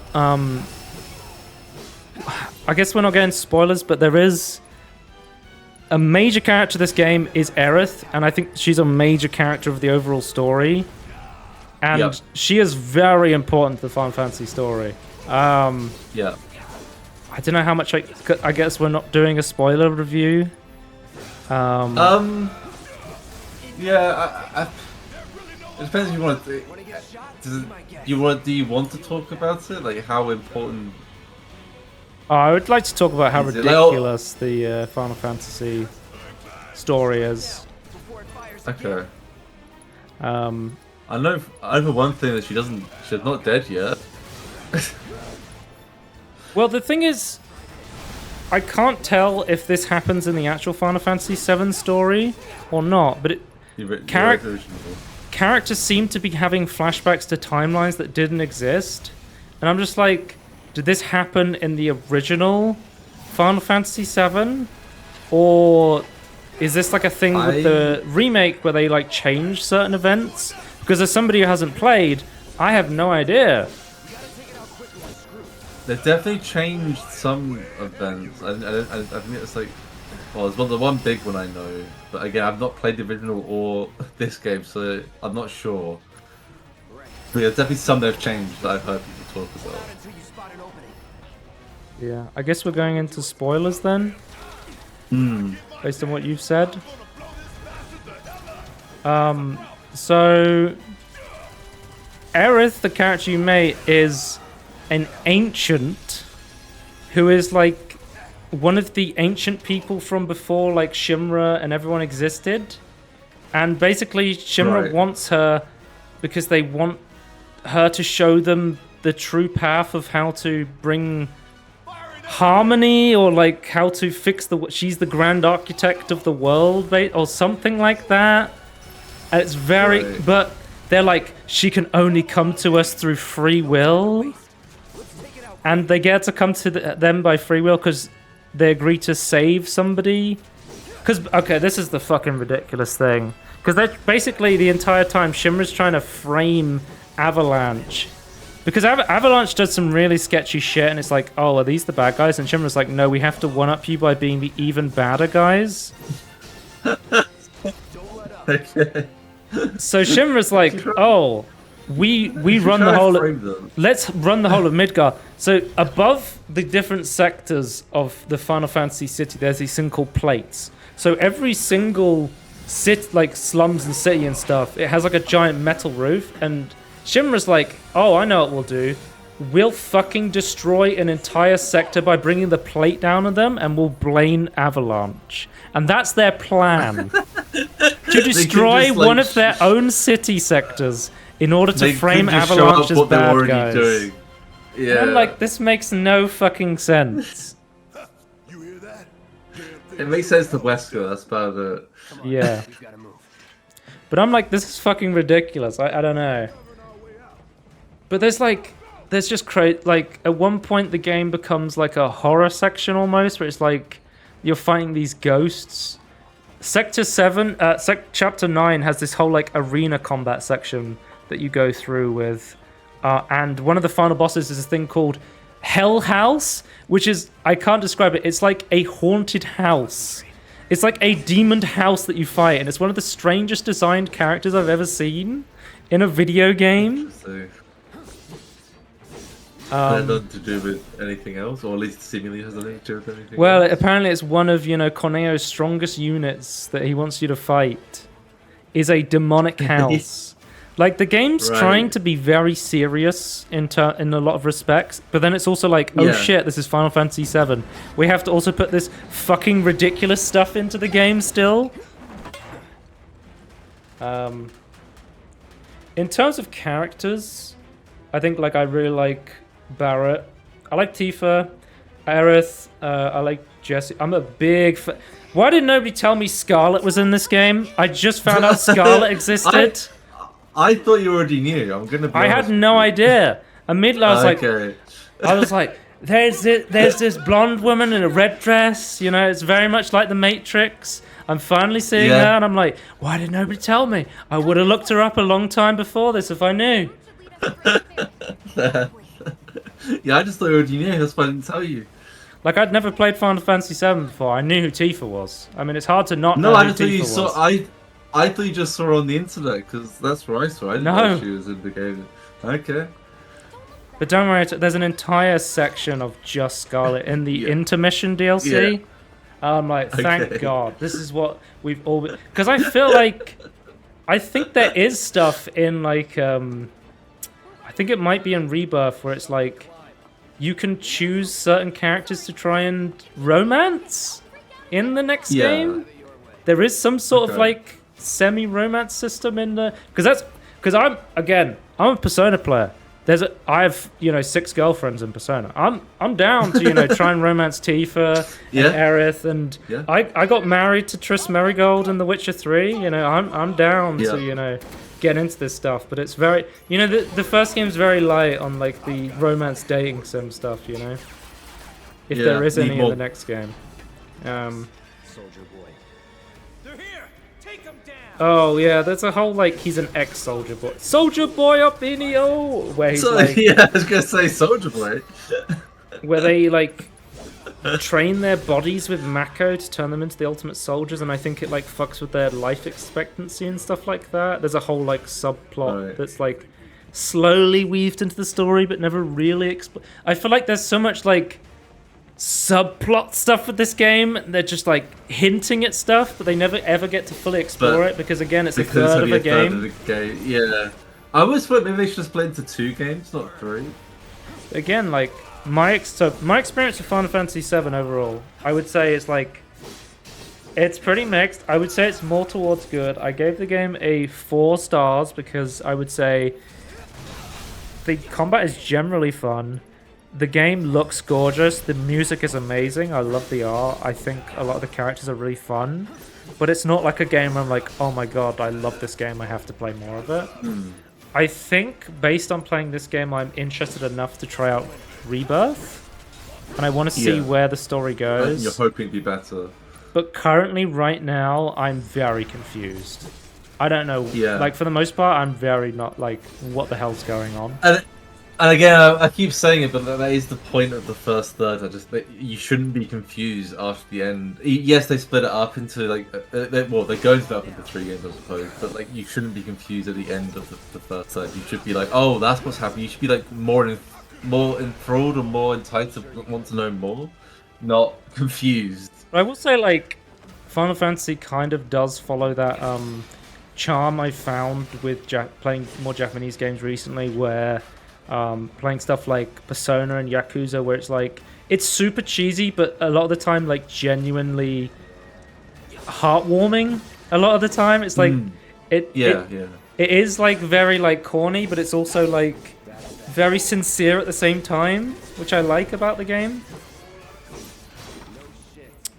I guess we're not getting spoilers, but there is a major character of this game is Aerith, and I think she's a major character of the overall story. And she is very important to the Final Fantasy story. Yeah. I don't know how much I guess we're not doing a spoiler review. Yeah, it depends if you want to. Do you want to talk about it? Like how important? I would like to talk about how ridiculous the Final Fantasy story is. Okay. I know for one thing that she's not dead yet. Well, the thing is, I can't tell if this happens in the actual Final Fantasy VII story or not, but characters seem to be having flashbacks to timelines that didn't exist, and I'm just like, did this happen in the original Final Fantasy VII, or is this like a thing with the remake where they like change certain events? Because as somebody who hasn't played, I have no idea. They've definitely changed some events. I think it's like, well, there's the one big one I know, but again, I've not played the original or this game, so I'm not sure. But there's definitely some they've changed that I've heard people talk about. Yeah, I guess we're going into spoilers then, based on what you've said. So Aerith, the character you made, is an ancient who is like one of the ancient people from before like Shimra and everyone existed. And basically Shimra wants her because they want her to show them the true path of how to bring harmony, or like how to fix the... She's the grand architect of the world, or something like that. And it's very... But they're like, she can only come to us through free will. And they get to come to them by free will because they agree to save somebody. Because, okay, this is the fucking ridiculous thing. Because they're basically the entire time Shimra's trying to frame Avalanche. Because Avalanche does some really sketchy shit, and it's like, oh, are these the bad guys? And Shimra's like, no, we have to one-up you by being the even badder guys. Okay. So Shimra's like, oh, we run the whole... Let's run the whole of Midgar. So above the different sectors of the Final Fantasy city, there's these thing called plates. So every single like slums and city and stuff, it has like a giant metal roof, and Shimra's like, oh, I know what we'll do. We'll fucking destroy an entire sector by bringing the plate down on them, and we'll blame Avalanche. And that's their plan. To destroy one of their own city sectors in order to frame Avalanche as bad guys. Yeah. And I'm like, this makes no fucking sense. You hear that? It makes sense to Wesker, that's about it. Yeah. But I'm like, this is fucking ridiculous. I don't know. But there's just like, at one point the game becomes like a horror section almost, where it's like you're fighting these ghosts. Sector 7, Chapter 9 has this whole like arena combat section that you go through with. And one of the final bosses is this thing called Hell House, which is, I can't describe it, it's like a haunted house. It's like a demoned house that you fight, and it's one of the strangest designed characters I've ever seen in a video game. Nothing to do with anything else, or at least seemingly has nothing to do with anything else. Else. Apparently it's one of, Corneo's strongest units that he wants you to fight, is a demonic house. Like, the game's trying to be very serious in a lot of respects, but then it's also like, oh shit, this is Final Fantasy VII. We have to also put this fucking ridiculous stuff into the game still. In terms of characters, I think, like, I really like Barrett. I like Tifa, Aerith, I like Jessie. I'm a big fan. Why did nobody tell me Scarlet was in this game? I just found out Scarlet existed. I thought you already knew. I'm gonna be I had no idea. Immediately I was like, there's this blonde woman in a red dress, it's very much like the Matrix. I'm finally seeing her, and I'm like, why did nobody tell me? I would have looked her up a long time before this if I knew. Yeah, I just thought you already knew, that's why I didn't tell you. Like, I'd never played Final Fantasy VII before. I knew who Tifa was. I mean, it's hard to not know who Tifa was. I thought you just saw her on the internet, because that's where I saw her. I didn't know she was in the game. Okay. But don't worry, there's an entire section of just Scarlet in the Intermission DLC. Yeah. I'm like, thank God. This is what we've all been... Because I feel like... I think there is stuff in, like... I think it might be in Rebirth, where it's like... You can choose certain characters to try and romance in the next game. There is some sort of, like... semi-romance system in the... Because I'm a Persona player. I have 6 girlfriends in Persona. I'm down to try and romance Tifa and Aerith, and I got married to Triss Merigold in The Witcher 3. I'm down to get into this stuff, but it's very, you know, the first game's very light on like the romance dating sim stuff, you know, if there is any in the next game. Soldier boy. They're here. Take them down. Oh yeah, there's a whole like he's an ex-soldier boy up in here, where he's like, yeah, I was gonna say Soldier Boy. where they like train their bodies with Mako to turn them into the ultimate soldiers, and I think it like fucks with their life expectancy and stuff like that. There's a whole like subplot that's like slowly weaved into the story but never really I feel like there's so much like subplot stuff with this game. They're just like hinting at stuff, but they never ever get to fully explore it because again it's a third of a game. Yeah, I always thought maybe they should split into 2 games, not 3. Again, like my experience with Final Fantasy VII overall, I would say it's like it's pretty mixed. I would say it's more towards good. I gave the game a 4 stars because I would say the combat is generally fun. The game looks gorgeous. The music is amazing. I love the art. I think a lot of the characters are really fun. But it's not like a game where I'm like, oh my god, I love this game. I have to play more of it. I think based on playing this game, I'm interested enough to try out Rebirth. And I want to see where the story goes. You're hoping to be better. But currently, right now, I'm very confused. I don't know. Like, for the most part, I'm very not like, what the hell's going on? And again, I keep saying it, but that is the point of the first third. You shouldn't be confused after the end. Yes, they split it up into like, they're going to split up into 3 games, I suppose. But like, you shouldn't be confused at the end of the first third. You should be like, oh, that's what's happening. You should be like more enthralled or more entitled to want to know more, not confused. I will say, like, Final Fantasy kind of does follow that charm I found with playing more Japanese games recently, where playing stuff like Persona and Yakuza, where it's like it's super cheesy, but a lot of the time like genuinely heartwarming. A lot of the time, it's like it is like very like corny, but it's also like very sincere at the same time, which I like about the game.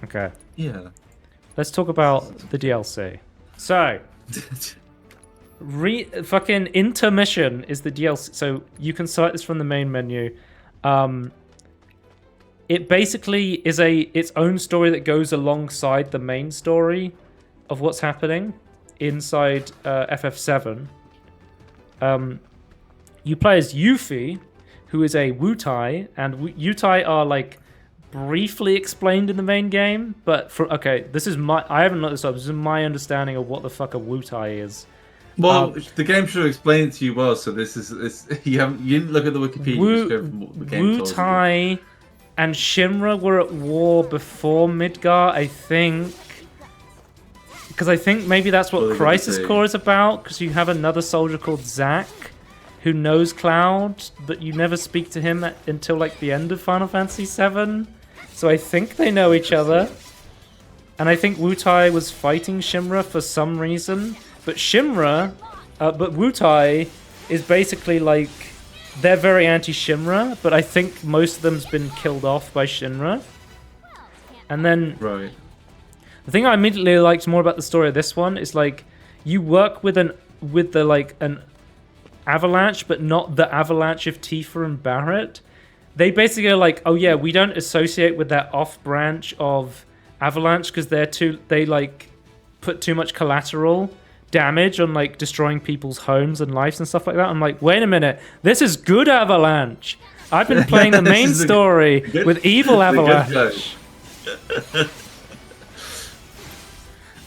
Okay. Yeah. Let's talk about the DLC. So. Fucking Intermission is the DLC, so you can select this from the main menu. It basically is its own story that goes alongside the main story of what's happening inside FF7. You play as Yuffie, who is a Wutai, and Wutai are like briefly explained in the main game, but this is I haven't looked this up. This is my understanding of what the fuck a Wutai is. Well, the game should explain it to you well. So this is you didn't look at the Wikipedia. You just go from what the game told you. Wutai and Shinra were at war before Midgar, I think, because I think maybe that's what Crisis Core is about. Because you have another soldier called Zack who knows Cloud, but you never speak to him until like the end of Final Fantasy VII. So I think they know each other, and I think Wutai was fighting Shinra for some reason. But but Wutai is basically like, they're very anti-Shinra, but I think most of them's been killed off by Shinra. And then, the thing I immediately liked more about the story of this one is like, you work with an Avalanche, but not the Avalanche of Tifa and Barret. They basically are like, oh yeah, we don't associate with that off branch of Avalanche because they like put too much collateral damage on like destroying people's homes and lives and stuff like that. I'm like, wait a minute, this is good Avalanche. I've been playing the main story with evil Avalanche.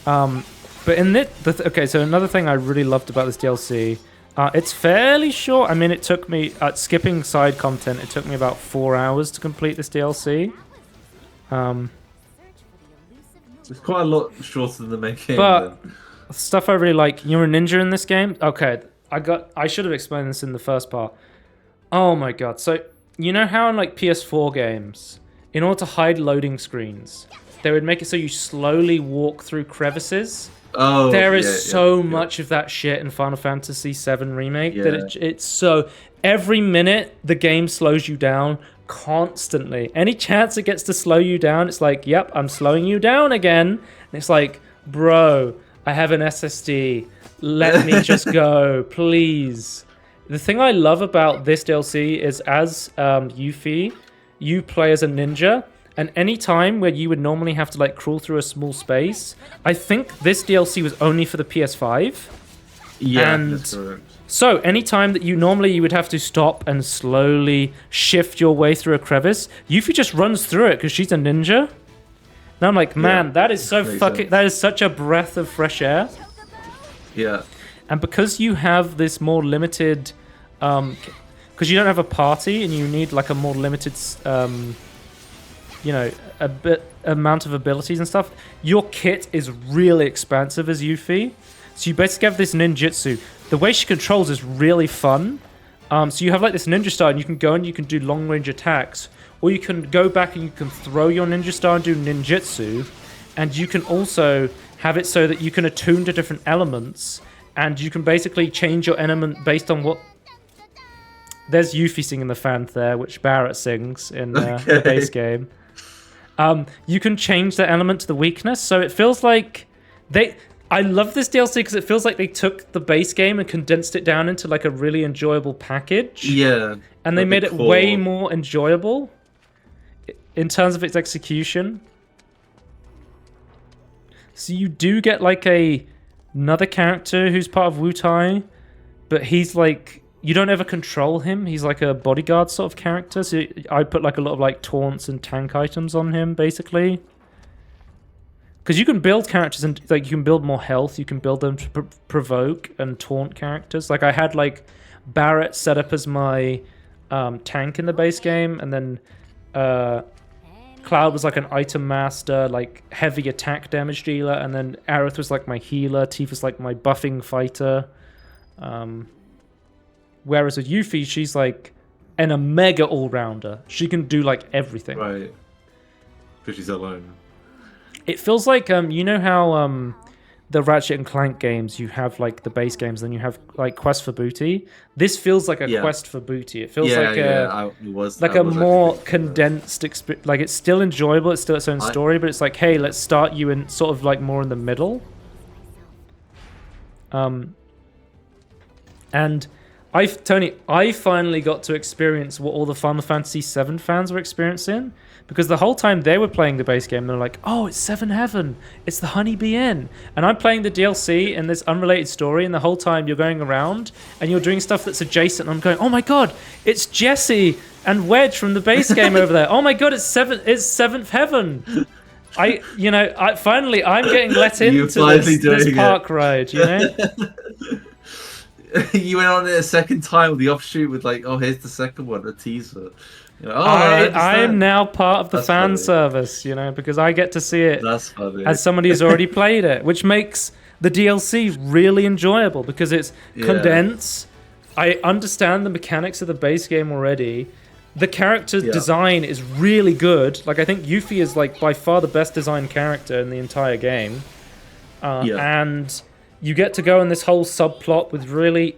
But in okay, so another thing I really loved about this DLC, it's fairly short. I mean, it took me, skipping side content, it took me about 4 hours to complete this DLC. It's quite a lot shorter than the main game. But stuff I really like, you're a ninja in this game. Okay, I should have explained this in the first part. Oh my god. So, you know how in like PS4 games, in order to hide loading screens, they would make it so you slowly walk through crevices? Oh, there is so much of that shit in Final Fantasy VII Remake that it's so... Every minute, the game slows you down constantly. Any chance it gets to slow you down, it's like, yep, I'm slowing you down again. And it's like, bro, I have an SSD. Let me just go, please. The thing I love about this DLC is as Yuffie, you play as a ninja, and any time where you would normally have to like crawl through a small space, I think this DLC was only for the PS5. Yeah, and that's correct. so anytime that you would have to stop and slowly shift your way through a crevice, Yuffie just runs through it because she's a ninja. And I'm like, man, that is so fucking, that is such a breath of fresh air. Yeah. And because you have this more limited, because you don't have a party and you need like a more limited, you know, amount of abilities and stuff, your kit is really expansive as Yuffie. So you basically have this ninjutsu. The way she controls is really fun. So you have like this ninja star, and you can go and you can do long range attacks, or you can go back and you can throw your ninja star and do ninjutsu, and you can also have it so that you can attune to different elements, and you can basically change your element based on what. There's Yuffie singing the fanfare, which Barrett sings in the base game. You can change the element to the weakness, so it feels like I love this DLC because it feels like they took the base game and condensed it down into like a really enjoyable package. Yeah. And they made it way more enjoyable in terms of its execution. So you do get like another character who's part of Wu-Tai, but he's like, you don't ever control him. He's like a bodyguard sort of character. So I put like a lot of like taunts and tank items on him, basically. Because you can build characters and like you can build more health. You can build them to provoke and taunt characters. Like I had like Barrett set up as my tank in the base game, and then Cloud was like an item master, like heavy attack damage dealer, and then Aerith was like my healer. Tifa was like my buffing fighter. Whereas with Yuffie, she's like a mega all-rounder. She can do like everything. Right. Because she's alone. It feels like you know how the Ratchet and Clank games, you have like the base games, then you have like Quest for Booty. This feels like a Quest for Booty. It feels like a more condensed experience. Like it's still enjoyable, it's still its own story, but it's like, hey, let's start you in sort of like more in the middle. And Tony, I finally got to experience what all the Final Fantasy VII fans were experiencing. Because the whole time they were playing the base game, they're like, oh, it's Seven Heaven. It's the Honeybee Inn. And I'm playing the DLC in this unrelated story, and the whole time you're going around and you're doing stuff that's adjacent. And I'm going, oh my god, it's Jesse and Wedge from the base game over there. Oh my god, it's Seventh Heaven. Finally, I'm getting let into this park ride, you know? You went on it a second time with the offshoot with like, oh, here's the second one, a teaser. You know, I am now part of the fan service, you know, because I get to see it as somebody who's already played it, which makes the DLC really enjoyable because it's condensed. I understand the mechanics of the base game already. The character design is really good. Like I think Yuffie is like by far the best designed character in the entire game. And you get to go on this whole subplot with really...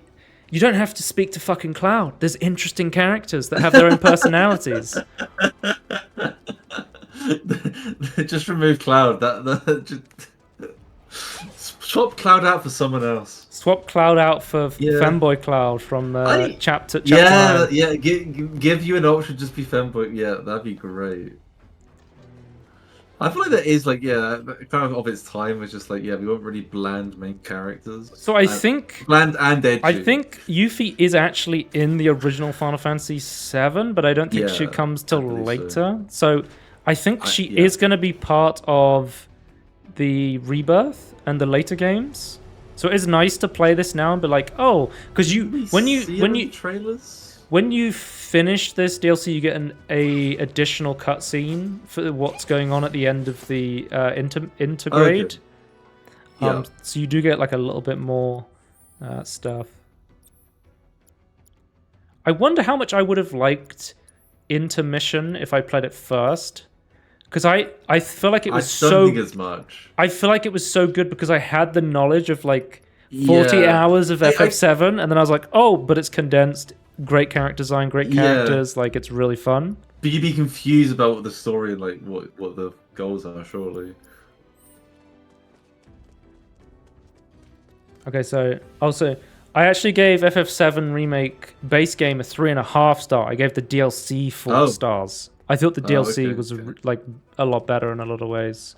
You don't have to speak to fucking Cloud. There's interesting characters that have their own personalities. Just remove Cloud. Swap Cloud out for someone else. Swap Cloud out for Fanboy Cloud from chapter 9. Yeah. Give you an option. Just be Fanboy. Yeah, that'd be great. I feel like that is like kind of its time was just like we weren't really bland main characters. So I think bland and edgy. I think Yuffie is actually in the original Final Fantasy VII, but I don't think she comes till later. So I think she is going to be part of the Rebirth and the later games. So it is nice to play this now and be like, oh, because when you finish this DLC, you get an additional cutscene for what's going on at the end of the intergrade. Okay. So you do get like a little bit more stuff. I wonder how much I would have liked Intermission if I played it first. Because I feel like it was I don't think as much. I feel like it was so good because I had the knowledge of like 40 hours of FF7, and then I was like, oh, but it's condensed. Great character design, great characters, like it's really fun. But you'd be confused about the story and like what the goals are, surely. Okay, so also I actually gave FF7 Remake base game a 3.5 star. I gave the DLC 4 stars. I thought the DLC was like a lot better in a lot of ways.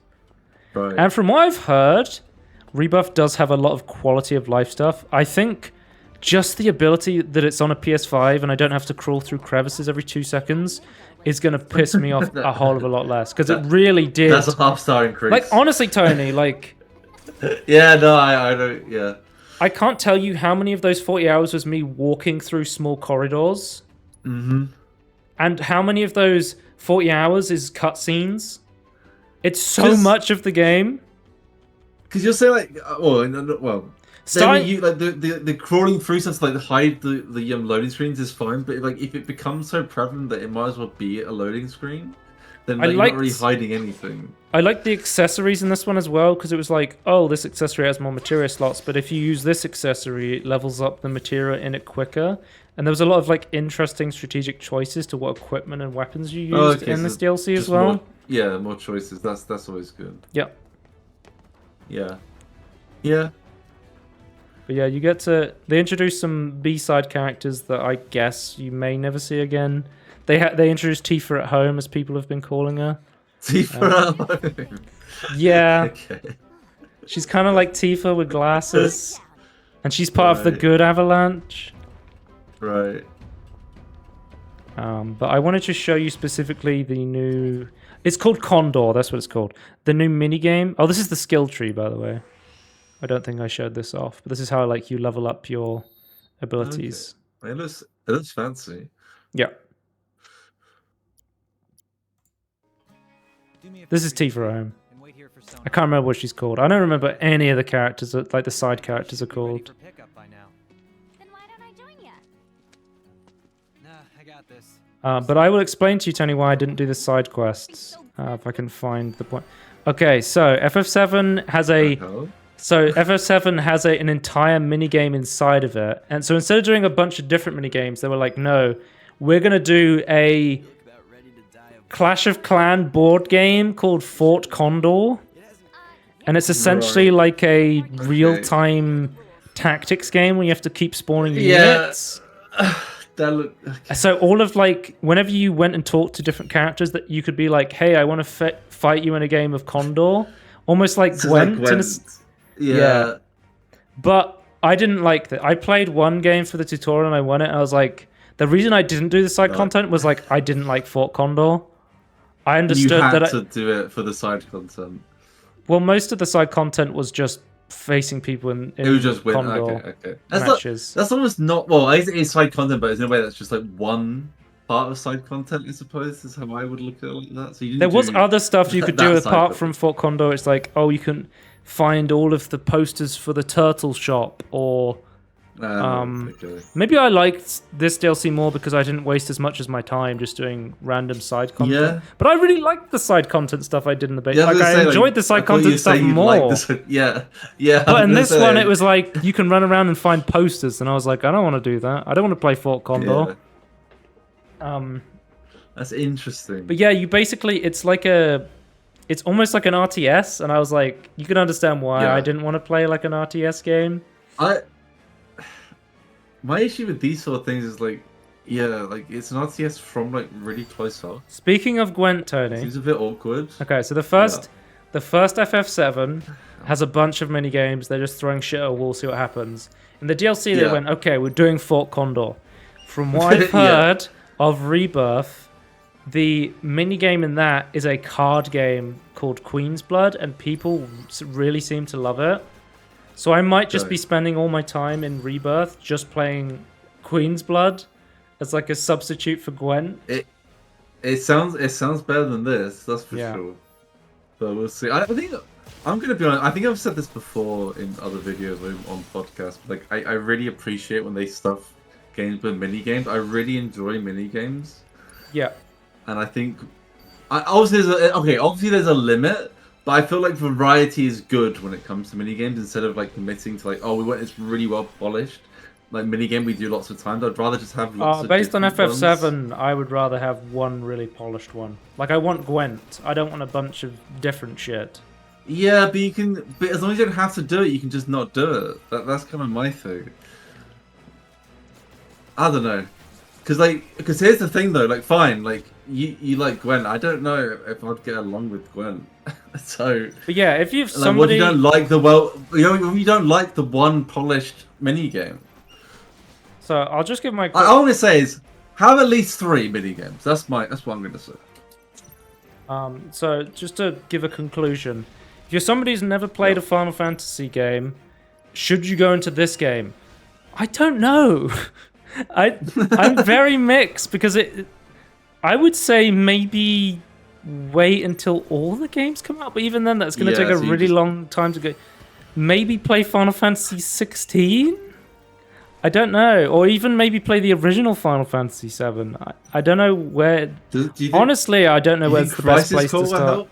Right. And from what I've heard, Rebirth does have a lot of quality of life stuff. I think just the ability that it's on a PS5 and I don't have to crawl through crevices every 2 seconds is going to piss me off a whole of a lot less. Because it really did. That's a half-star increase. Like, honestly, Tony, like... yeah, no, I don't, yeah. I can't tell you how many of those 40 hours was me walking through small corridors. Mm-hmm. And how many of those 40 hours is cutscenes. It's so much of the game. Because you'll say like, well, you, like the crawling through stuff to like hide the loading screens is fine, but like if it becomes so prevalent that it might as well be a loading screen, then like, you're not really hiding anything. I like the accessories in this one as well, because it was like, oh, this accessory has more materia slots, but if you use this accessory, it levels up the materia in it quicker. And there was a lot of like interesting strategic choices to what equipment and weapons you used in this DLC as well. More choices. That's always good. Yep. Yeah. Yeah. But yeah, you get to... They introduced some B-side characters that I guess you may never see again. They introduced Tifa at home, as people have been calling her. Tifa at home? Yeah. Okay. She's kind of like Tifa with glasses. And she's part of the good Avalanche. Right. But I wanted to show you specifically the new... It's called Condor, that's what it's called. The new minigame. Oh, this is the skill tree, by the way. I don't think I showed this off, but this is how like you level up your abilities. Okay. It looks fancy. Yeah. This is Tifa home. I can't remember what she's called. I don't remember any of the characters, like the side characters are called. Then why don't I join ya? Nah, I got this. But I will explain to you, Tony, why I didn't do the side quests. If I can find the point. Okay, so FF7 has a... So FF7 has an entire minigame inside of it. And so instead of doing a bunch of different minigames, they were like, no, we're going to do a Clash of Clan board game called Fort Condor. And it's essentially like a real-time tactics game where you have to keep spawning units. So all of like, whenever you went and talked to different characters, that you could be like, hey, I want to fight you in a game of Condor. Almost like Gwent. Yeah. But I didn't like that. I played one game for the tutorial and I won it. And I was like, the reason I didn't do the side content was like, I didn't like Fort Condor. I understood you had that to do it for the side content. Well, most of the side content was just facing people in it was just Condor okay. matches. That's almost not... Well, it's side content, but in a way that's just like one part of side content, I suppose, is how I would look at it like that. So there was other stuff you could do apart from Fort Condor. It's like, oh, you can find all of the posters for the turtle shop, or maybe I liked this DLC more because I didn't waste as much as my time just doing random side content. Yeah. But I really liked the side content stuff I did in the beta. I enjoyed the side content stuff more. Yeah. But in this one, it was like you can run around and find posters, and I was like, I don't want to do that. I don't want to play Fort Condor. Yeah. That's interesting. But yeah, you basically, it's almost like an RTS, and I was like, you can understand why I didn't want to play like an RTS game. My issue with these sort of things is like, like it's an RTS from like really close up. Speaking of Gwent, Tony, seems a bit awkward. Okay, so the first FF7 has a bunch of mini games. They're just throwing shit at a wall, see what happens. In the DLC, they went, okay, we're doing Fort Condor. From what I've heard of Rebirth, the minigame in that is a card game called Queen's Blood, and people really seem to love it. So I might just be spending all my time in Rebirth just playing Queen's Blood as like a substitute for Gwent. It sounds better than this, that's for sure. So we'll see. I think I'm gonna be honest. I think I've said this before in other videos or on podcasts. But like I really appreciate when they stuff games with mini games. I really enjoy mini games. Yeah. And I think, obviously there's a limit, but I feel like variety is good when it comes to minigames, instead of like committing to like, oh, we want this really well polished like minigame we do lots of times. I'd rather just have lots of based on FF7, ones. I would rather have one really polished one. Like I want Gwent. I don't want a bunch of different shit. Yeah, but you can. But as long as you don't have to do it, you can just not do it. That's kind of my thing. I don't know, because here's the thing though. Like, fine, like you like Gwen. I don't know if I'd get along with Gwen. So. But yeah, if you've Like, what somebody, you don't like you don't like the one polished mini game. so I'll just give my. I want to say is have at least 3 mini games. That's what I'm going to say. So just to give a conclusion, if you're somebody who's never played a Final Fantasy game, should you go into this game? I don't know. I'm very mixed because I would say maybe wait until all the games come out, but even then that's going to take a really long time to go. Maybe play Final Fantasy 16? I don't know, or even maybe play the original Final Fantasy 7. I don't know where. Honestly, I don't know where's the best place to start.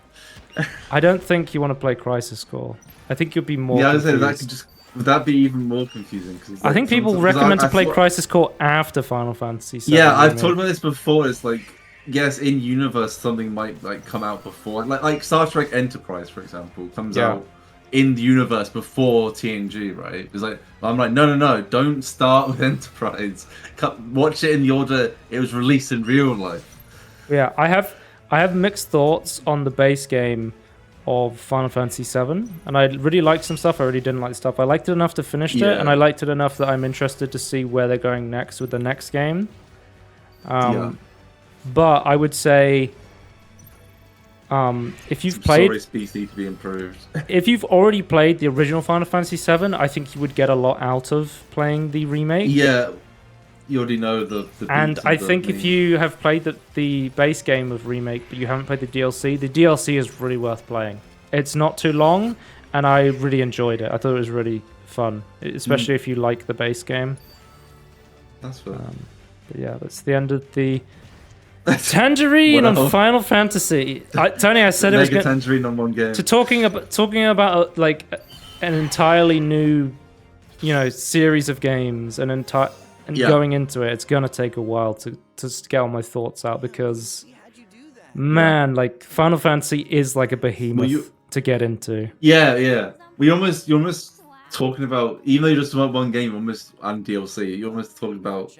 I don't think you want to play Crisis Core. I think you'll be more. Yeah, I was confused. saying that could just would that be even more confusing? Cause, like, I think people recommend to play Crisis Core after Final Fantasy 7. Yeah, I've talked about this before. It's like, yes, in universe something might like come out before, like Star Trek Enterprise, for example, comes out in the universe before TNG, right? It's like I'm like, no, don't start with Enterprise. Watch it in the order it was released in real life. Yeah, I have mixed thoughts on the base game of Final Fantasy 7, and I really liked some stuff. I really didn't like stuff. I liked it enough to finish it, and I liked it enough that I'm interested to see where they're going next with the next game. But I would say, if you've played, story speeds need to be improved. If you've already played the original Final Fantasy 7, I think you would get a lot out of playing the remake. Yeah, you already know the and I think if you have played the base game of Remake, but you haven't played the DLC is really worth playing. It's not too long, and I really enjoyed it. I thought it was really fun, especially if you like the base game. That's fun. But yeah, that's the end of the Tangerine on Final Fantasy. Tony, I said it was good. Tangerine on one game. To talking about like an entirely new, series of games and going into it, it's gonna take a while to get all my thoughts out because, man, like Final Fantasy is like a behemoth to get into. Yeah. You're almost talking about, even though you're just about one game, and DLC, you're almost talking about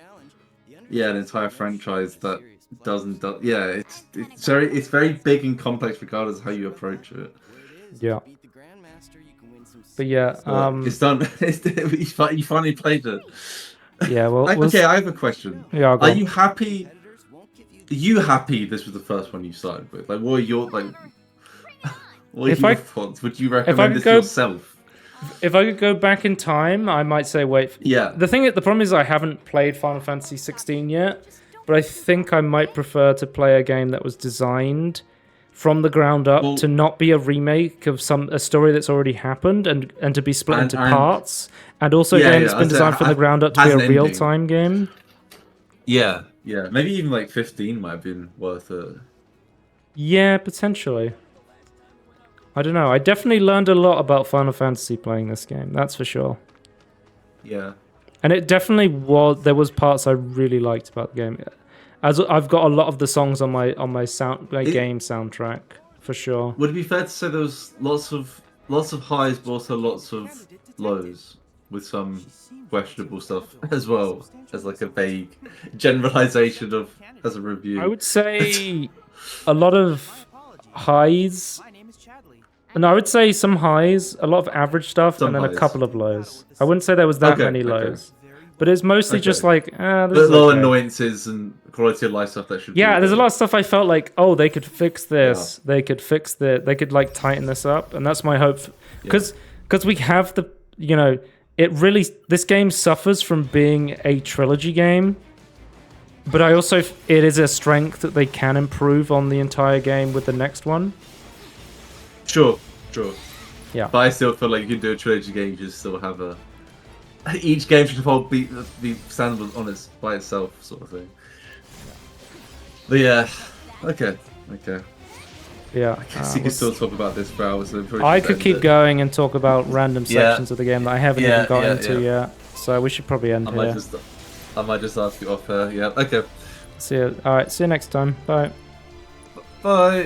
an entire franchise that doesn't. It's very big and complex regardless of how you approach it. Yeah. But yeah, it's done. You finally played it. Yeah, well, okay. I have a question. Yeah, are you happy? Are you happy this was the first one you started with? Like, what are your thoughts? Would you recommend this yourself? If I could go back in time, I might say wait. Yeah. The problem is I haven't played Final Fantasy 16 yet, but I think I might prefer to play a game that was designed from the ground up to not be a remake of a story that's already happened and to be split into parts, and also a game that's been designed from the ground up to be a real-time game. Yeah. Maybe even like 15 might have been worth it. Yeah, potentially. I don't know. I definitely learned a lot about Final Fantasy playing this game. That's for sure. Yeah. And it definitely was. There was parts I really liked about the game. As I've got a lot of the songs on my game soundtrack for sure. Would it be fair to say there was lots of highs, but also lots of lows, with some questionable stuff as well, as like a vague generalization of as a review? I would say a lot of highs. No, I would say some highs, a lot of average stuff, and then a couple of lows. I wouldn't say there was that many lows. But it's mostly just like, this is little annoyances and quality of life stuff that should be there's a lot of stuff I felt like, they could fix this. Yeah. They could fix they could like tighten this up. And that's my hope. Because we have this game suffers from being a trilogy game. But it is a strength that they can improve on the entire game with the next one. Sure. Yeah. But I still feel like you can do a trilogy game, you just still have each game should be stand by itself, sort of thing. But yeah, okay. Yeah. I guess you can still talk about this for hours. I could keep going and talk about random sections of the game that I haven't even got into yet. So we should probably end here. I might just ask you off. Yeah. Okay. See you. All right. See you next time. Bye. Bye.